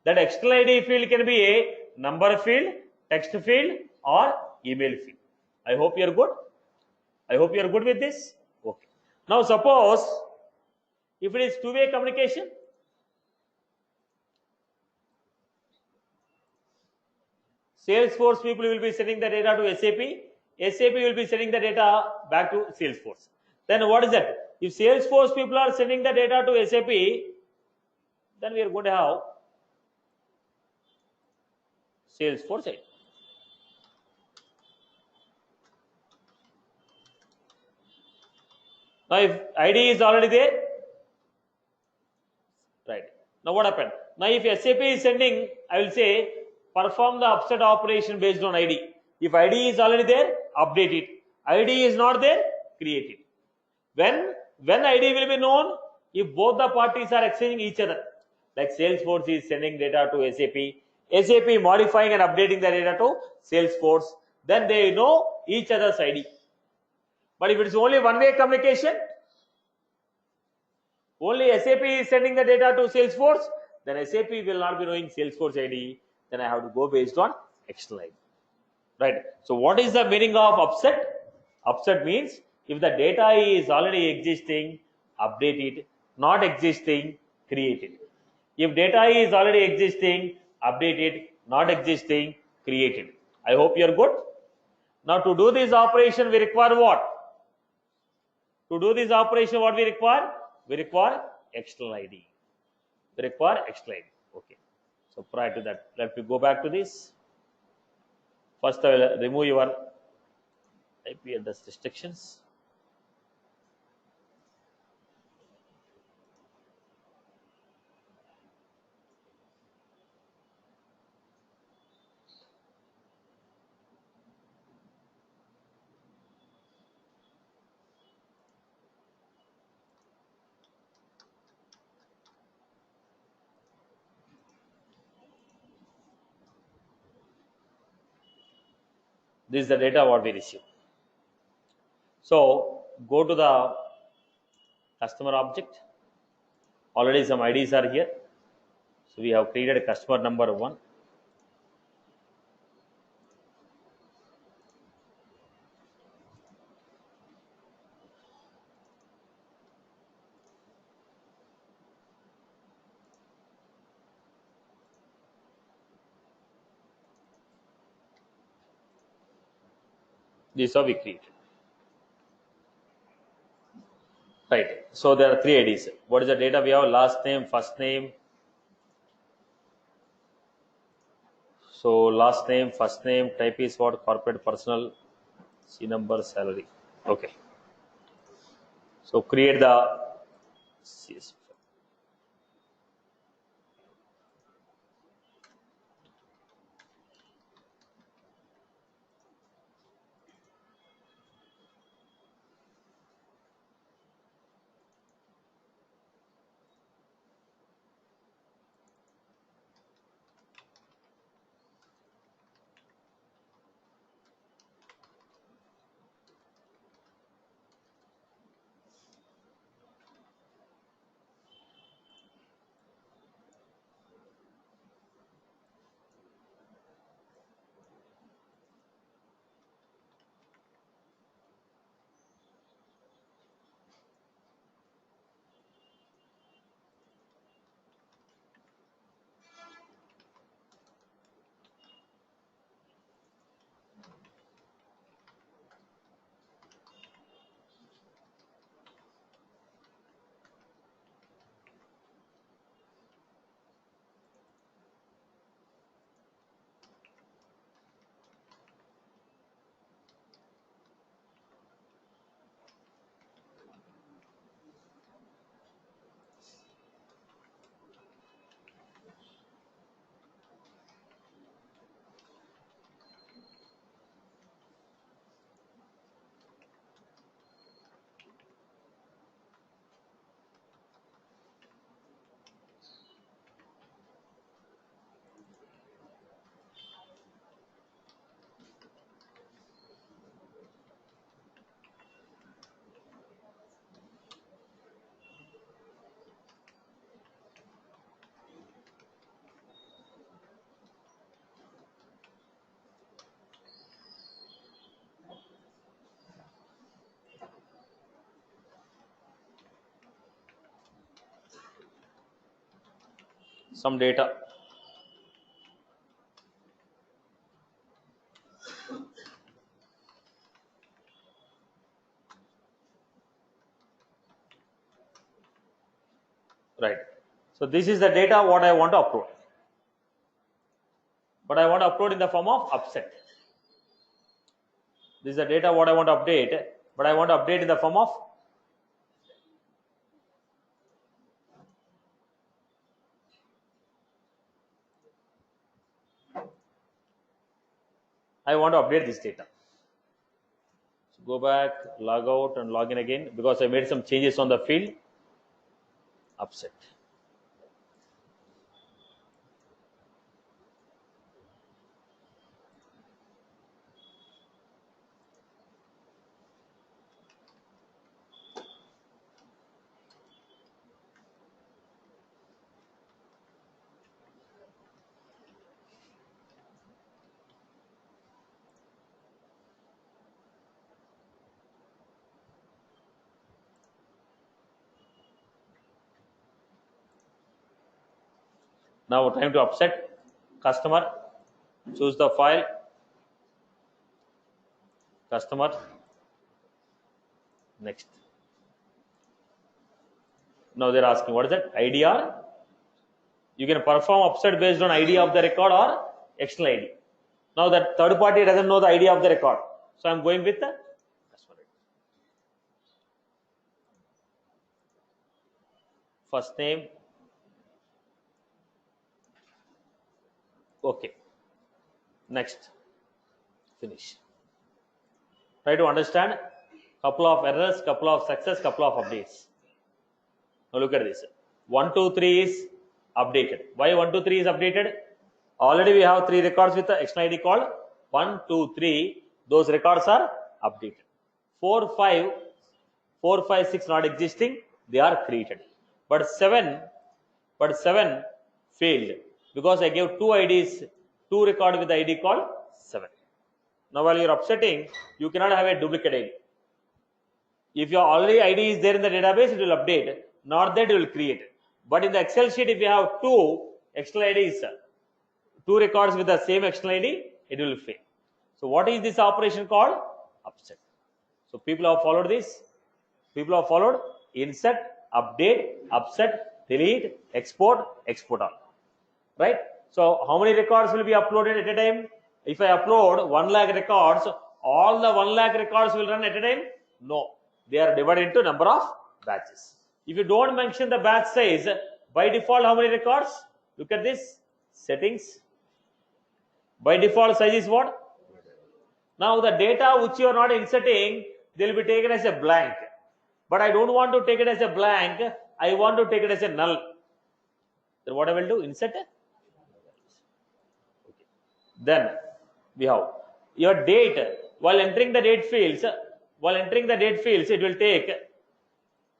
That external ID field can be a number field, text field, or email field. I hope you are good. I hope you are good with this. Okay. Now suppose if it is two-way communication, Salesforce people will be sending the data to SAP. SAP will be sending the data back to Salesforce. Then what is that? If Salesforce people are sending the data to SAP, then we are going to have Salesforce ID. Now if ID is already there, right. Now what happened? Now if SAP is sending, I will say perform the upset operation based on ID. If ID is already there, update it. ID is not there, create it. When ID will be known, if both the parties are exchanging each other. Like Salesforce is sending data to SAP, SAP modifying and updating the data to Salesforce, then they know each other's ID. But if it is only one-way communication, only SAP is sending the data to Salesforce, then SAP will not be knowing Salesforce ID, then I have to go based on external ID. Right. So what is the meaning of upset? Upset means if the data is already existing, update it, not existing, create it. If data is already existing, update it, not existing, create it. I hope you are good. Now to do this operation, we require what? To do this operation, what we require? We require external ID. We require external ID. Okay. So prior to that, let me go back to this. First, I will remove your IP address restrictions. This is the data what we receive. So go to the customer object. Already some IDs are here. So we have created a customer number 1. This is how we create. Right. So there are 3 IDs. What is the data we have? Last name, first name. So last name, first name, type is what? Corporate, personal, C number, salary. Okay. So create the CSV. Some data. Right. So this is the data what I want to upload. But I want to upload in the form of upset. This is the data what I want to update, but I want to update in the form of I want to update this data. So go back, log out and log in again because I made some changes on the field. Upset. Now time to upset. Customer. Choose the file. Customer. Next. Now they're asking what is that? ID or you can perform upset based on ID of the record or external ID. Now that third party doesn't know the ID of the record. So I'm going with the customer ID. First name. Okay. Next. Finish. Try to understand couple of errors, couple of success, couple of updates. Now look at this. 1, 2, 3 is updated. Why 1, 2, 3 is updated? Already we have 3 records with the external ID called 1, 2, 3. Those records are updated. 4, 5, 4, 5, 6 not existing, they are created. But 7 failed because I gave two IDs, two record with the ID called 7. Now while you're upsetting, you cannot have a duplicate ID. If your already ID is there in the database, it will update. Not that it will create. But in the Excel sheet, if you have two external IDs, two records with the same external ID, it will fail. So what is this operation called? Upset. So people have followed this. People have followed insert, update, upset, delete, export, export all. Right? So how many records will be uploaded at a time? If I upload 1 lakh records, all the 1 lakh records will run at a time? No. They are divided into number of batches. If you don't mention the batch size, by default how many records? Look at this. Settings. By default size is what? Now the data which you are not inserting, they will be taken as a blank. But I don't want to take it as a blank. I want to take it as a null. Then what I will do? Insert. Okay. Then we have your date. While entering the date fields, it will take.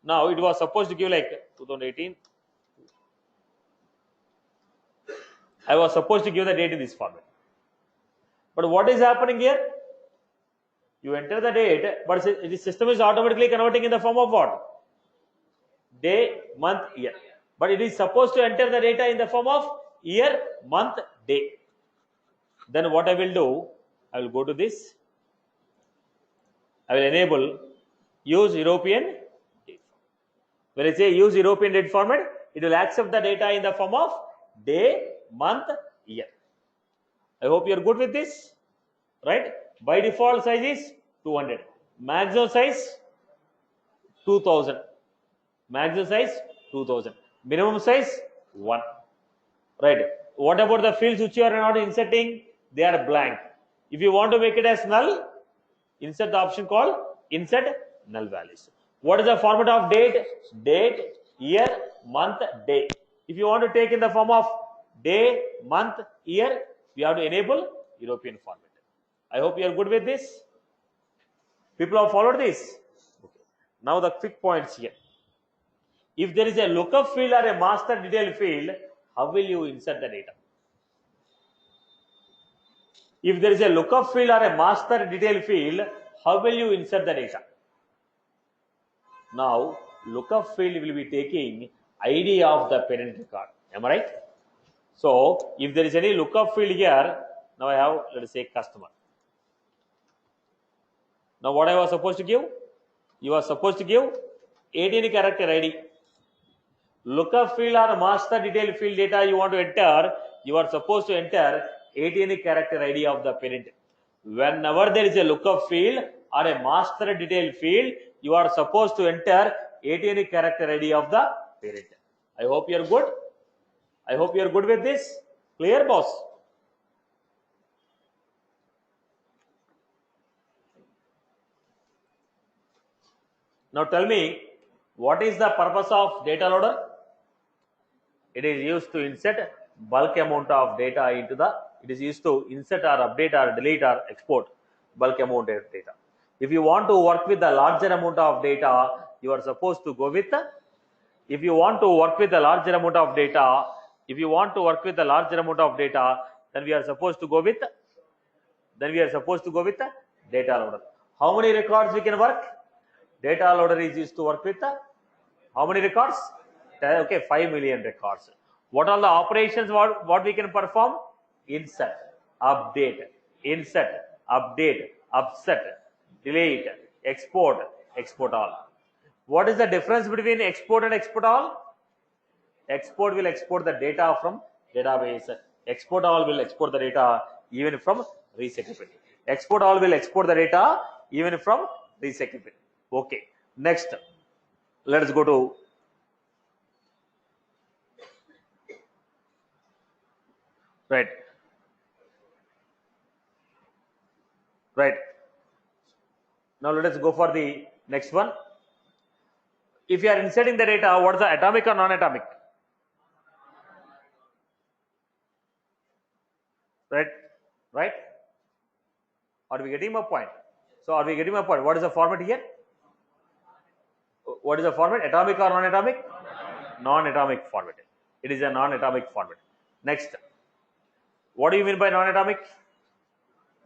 Now it was supposed to give like 2018. I was supposed to give the date in this format. But what is happening here? You enter the date, but the system is automatically converting in the form of what? Day, month, year. But it is supposed to enter the data in the form of year, month, day. Then what I will do, I will go to this. I will enable use European date. When I say use European date format, it will accept the data in the form of day, month, year. I hope you are good with this, right? By default size is 200. Maximum size 2000. Maximum size 2000. Minimum size 1. Right. What about the fields which you are not inserting? They are blank. If you want to make it as null, insert the option called insert null values. What is the format of date? Date, year, month, day. If you want to take in the form of day, month, year, we have to enable European format. I hope you are good with this. People have followed this. Okay. Now the quick points here. If there is a lookup field or a master detail field, how will you insert the data? If there is a lookup field or a master detail field, how will you insert the data? Now, lookup field will be taking ID of the parent record. Am I right? So, if there is any lookup field here, now I have, let us say, customer. Now, what I was supposed to give? You are supposed to give 18 character ID. Lookup field or master detail field data you want to enter, you are supposed to enter 18 character ID of the parent. Whenever there is a lookup field or a master detail field, you are supposed to enter 18 character ID of the parent. I hope you are good. I hope you are good with this. Clear, boss? Now tell me, what is the purpose of data loader? It is used to insert bulk amount of data into the, it is used to insert or update or delete or export bulk amount of data. If you want to work with the larger amount of data, you are supposed to go with the, if you want to work with the larger amount of data, then we are supposed to go with, the data loader. How many records we can work? Data loader is used to work with the, how many records? Okay, 5 million records. What are the operations what we can perform? Insert, update, upset, delete, export all. What is the difference between export and export all? Export will export the data from database. Export all will export the data even from recyclability. Export all will export the data even from recyclability. Okay. Next, let us go to right. Now let us go for the next one. If you are inserting the data, what is the atomic or non-atomic? Right? Are we getting my point? So are we getting my point? What is the format here? What is the format? Atomic or non-atomic? Non-atomic format. It is a non-atomic format. Next, what do you mean by non-atomic?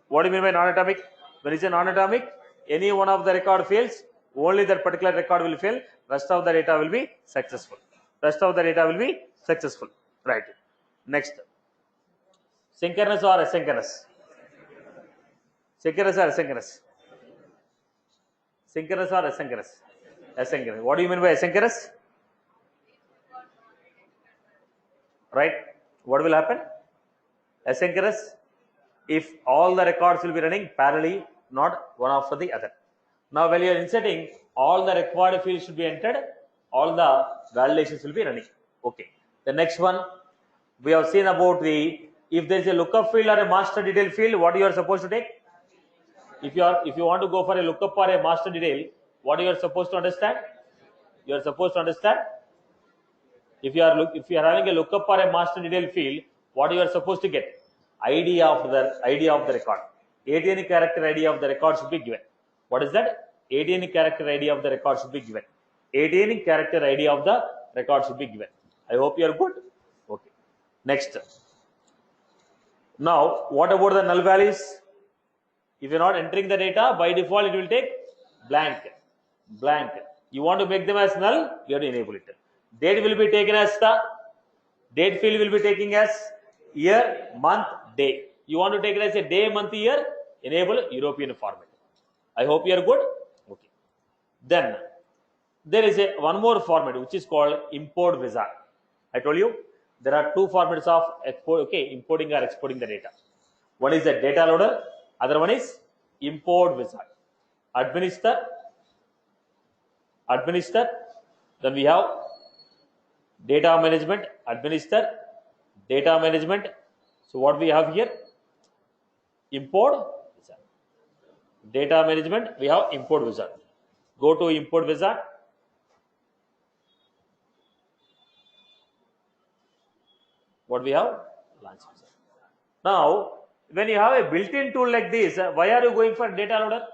What do you mean by non-atomic? When it's a non-atomic, any one of the record fails, only that particular record will fail. Rest of the data will be successful. Rest of the data will be successful. Right. Next, synchronous or asynchronous? Synchronous or asynchronous? Synchronous or asynchronous? Asynchronous. What do you mean by asynchronous? Right. What will happen? Asynchronous, if all the records will be running parallelly, not one after the other. Now, when you are inserting, all the required fields should be entered, all the validations will be running. Okay. The next one, we have seen about the, if there is a lookup field or a master detail field, what you are supposed to take? If you want to go for a lookup or a master detail, what you are supposed to understand? You are supposed to understand. If you are having a lookup or a master detail field, what you are supposed to get? ID of the record. 18 character ID of the record should be given. What is that? 18 character ID of the record should be given. 18 character ID of the record should be given. I hope you are good. Okay. Next. Now, what about the null values? If you are not entering the data, by default it will take blank. Blank. You want to make them as null, you have to enable it. Date will be taken as the date field will be taking as year, month, day. You want to take it as a day, month, year, enable European format. I hope you are good. Okay. Then there is one more format which is called import wizard. I told you there are two formats of importing or exporting the data. One is the data loader, other one is import wizard. Administer, then we have data management, administer, data management. So what we have here? Import wizard. Data management, we have import wizard. Go to import wizard. What we have? Launch wizard. Now, when you have a built-in tool like this, why are you going for data loader?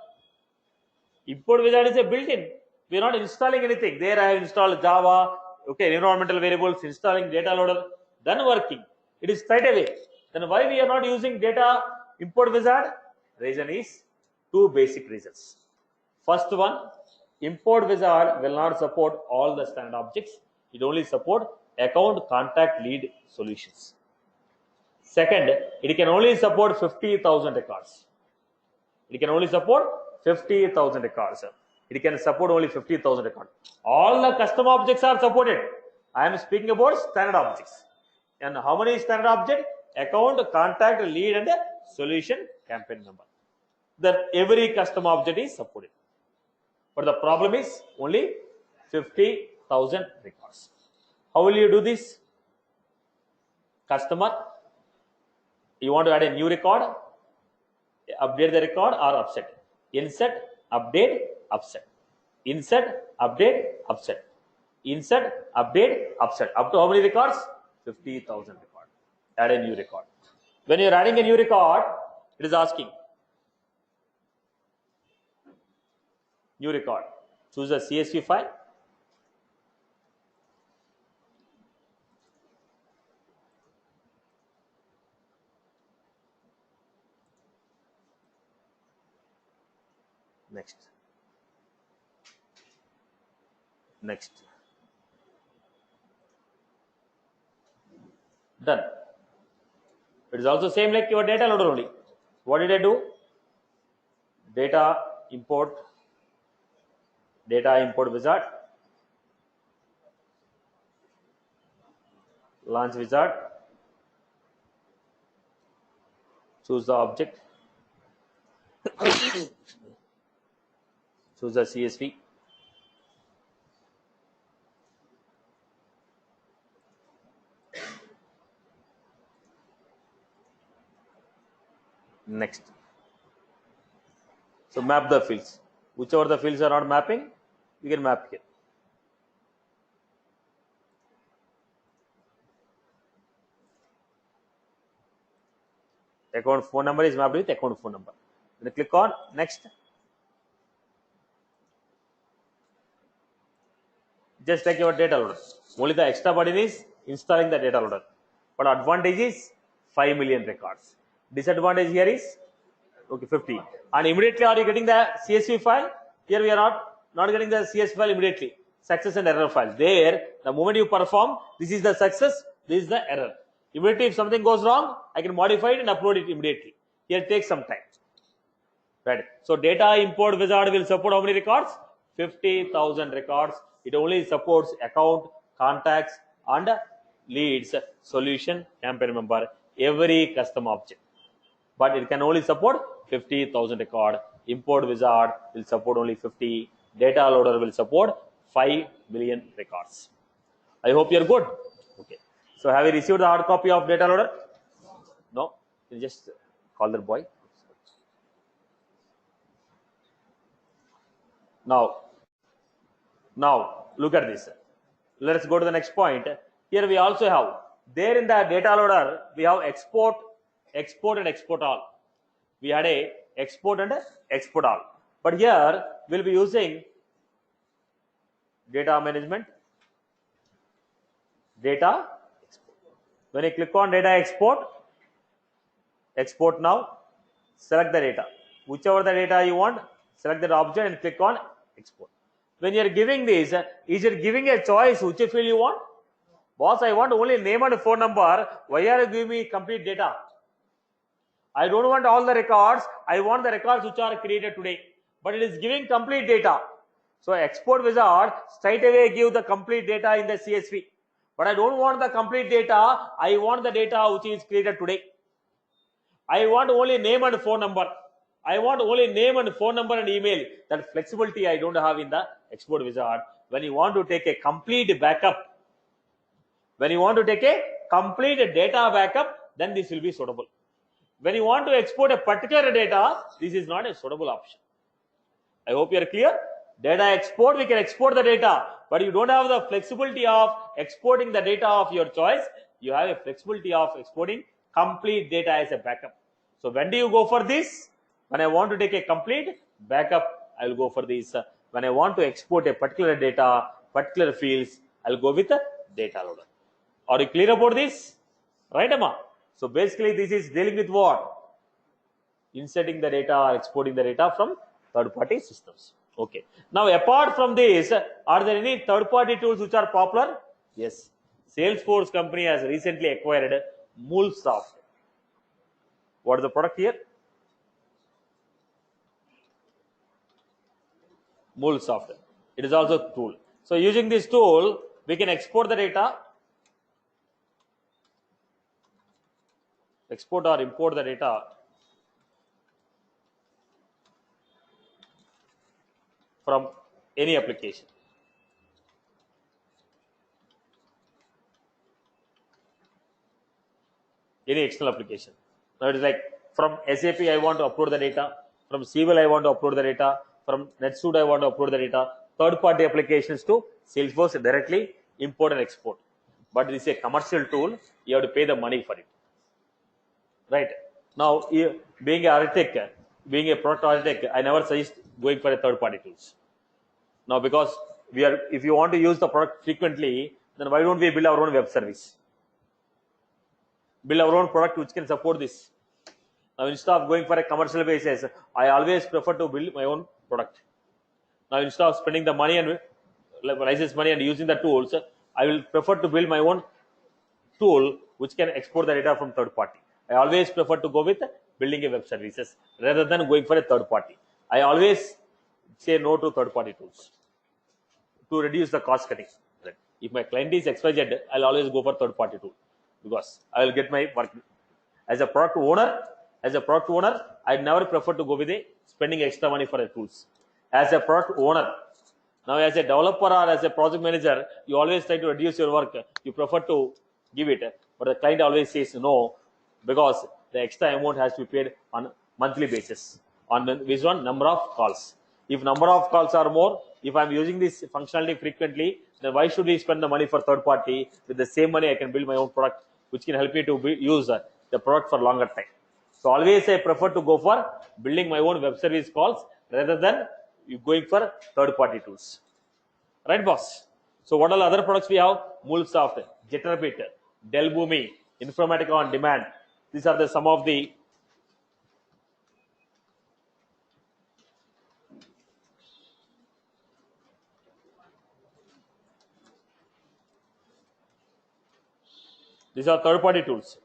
Import wizard is a built-in. We are not installing anything. There I have installed Java, okay, environmental variables, installing data loader, then working. It is straight away. Then why we are not using data import wizard? Reason is two basic reasons. First one, import wizard will not support all the standard objects. It only support account, contact, lead solutions. Second, it can only support 50,000 records. It can only support 50,000 records. It can support only 50,000 records. All the custom objects are supported. I am speaking about standard objects. And how many standard objects? Account, contact, lead, and solution campaign number. Then every custom object is supported. But the problem is only 50,000 records. How will you do this? Customer, you want to add a new record, update the record or upset. Insert, update, upset. Insert, update, upset. Insert, update, upset. Up to how many records? 50,000 records. Add a new record. When you are adding a new record, it is asking new record. Choose a CSV file. Next. Done. It is also same like your data loader only. What did I do? Data import wizard, launch wizard, choose the object, choose the CSV, next. So map the fields. Whichever the fields are not mapping, you can map here. Account phone number is mapped with account phone number. Then click on next. Just take your data loader. Only the extra burden is installing the data loader. But advantage is 5 million records. Disadvantage here is okay 50. And immediately are you getting the CSV file? Here we are not getting the CSV file immediately. Success and error file. There, the moment you perform, this is the success, this is the error. Immediately, if something goes wrong, I can modify it and upload it immediately. Here it takes some time. Right. So data import wizard will support how many records? 50,000 records. It only supports account, contacts, and leads, solution, campaign member, every custom object. But it can only support 50,000 record. Import wizard will support only 50. Data loader will support 5 million records. I hope you are good. Okay. So have you received the hard copy of data loader? No. You just call the boy. Now look at this. Let's go to the next point. Here we also have, there in the data loader, we have export and export all. We had a export and export all. But here we'll be using data management, data export. When you click on data export now, select the data. Whichever the data you want, select that object and click on export. When you are giving this, is it giving a choice which field you want? Boss, I want only name and phone number. Why are you giving me complete data? I don't want all the records. I want the records which are created today. But it is giving complete data. So export wizard straight away give the complete data in the CSV. But I don't want the complete data. I want the data which is created today. I want only name and phone number. I want only name and phone number and email. That flexibility I don't have in the export wizard. When you want to take a complete backup, when you want to take a complete data backup, then this will be suitable. When you want to export a particular data, this is not a suitable option. I hope you are clear. Data export, we can export the data, but you don't have the flexibility of exporting the data of your choice. You have a flexibility of exporting complete data as a backup. So when do you go for this? When I want to take a complete backup, I will go for this. When I want to export a particular data, particular fields, I'll go with the data loader. Are you clear about this? Right, Amma? So basically this is dealing with what? Inserting the data or exporting the data from third-party systems. Okay. Now apart from this, are there any third-party tools which are popular? Yes. Salesforce company has recently acquired MuleSoft. What is the product here? MuleSoft. It is also a tool. So using this tool, we can export the data, export or import the data from any application. Any external application. Now it is like from SAP I want to upload the data, from Civil I want to upload the data, from NetSuite I want to upload the data, third-party applications to Salesforce directly import and export. But this is a commercial tool, you have to pay the money for it. Right. Now, being an architect, being a product architect, I never suggest going for a third-party tools. Now, because if you want to use the product frequently, then why don't we build our own web service? Build our own product which can support this. Now, instead of going for a commercial basis, I always prefer to build my own product. Now, instead of spending the money and license money and using the tools, I will prefer to build my own tool which can export the data from third party. I always prefer to go with building a web services rather than going for a third party. I always say no to third party tools to reduce the cost cutting. If my client is XYZ, I'll always go for third party tool because I will get my work. As a product owner, I never prefer to go with spending extra money for the tools. As a product owner, now as a developer or as a project manager, you always try to reduce your work. You prefer to give it, but the client always says no because the extra amount has to be paid on monthly basis based on number of calls. If number of calls are more, if I'm using this functionality frequently, then why should we spend the money for third party? With the same money, I can build my own product, which can help me to use the product for longer time. So always I prefer to go for building my own web service calls rather than you going for third-party tools. Right, boss? So what all other products we have? MuleSoft, Jetrabit, Delboomi, Informatica on Demand. These are the some of the these are third-party tools.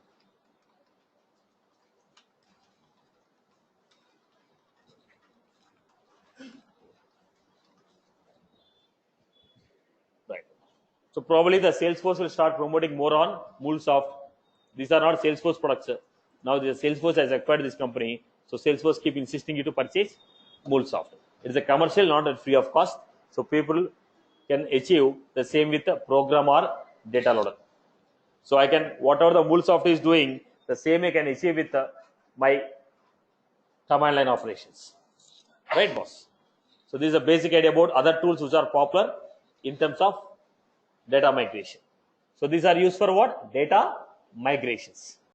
Right. So probably the Salesforce will start promoting more on MuleSoft. These are not Salesforce products. Now the Salesforce has acquired this company, so Salesforce keep insisting you to purchase MuleSoft. It is a commercial, not at free of cost. So people can achieve the same with a program or data loader. So I can whatever the MuleSoft is doing, the same I can achieve with my command line operations. Right, boss? So this is a basic idea about other tools which are popular in terms of data migration. So these are used for what? Data migrations.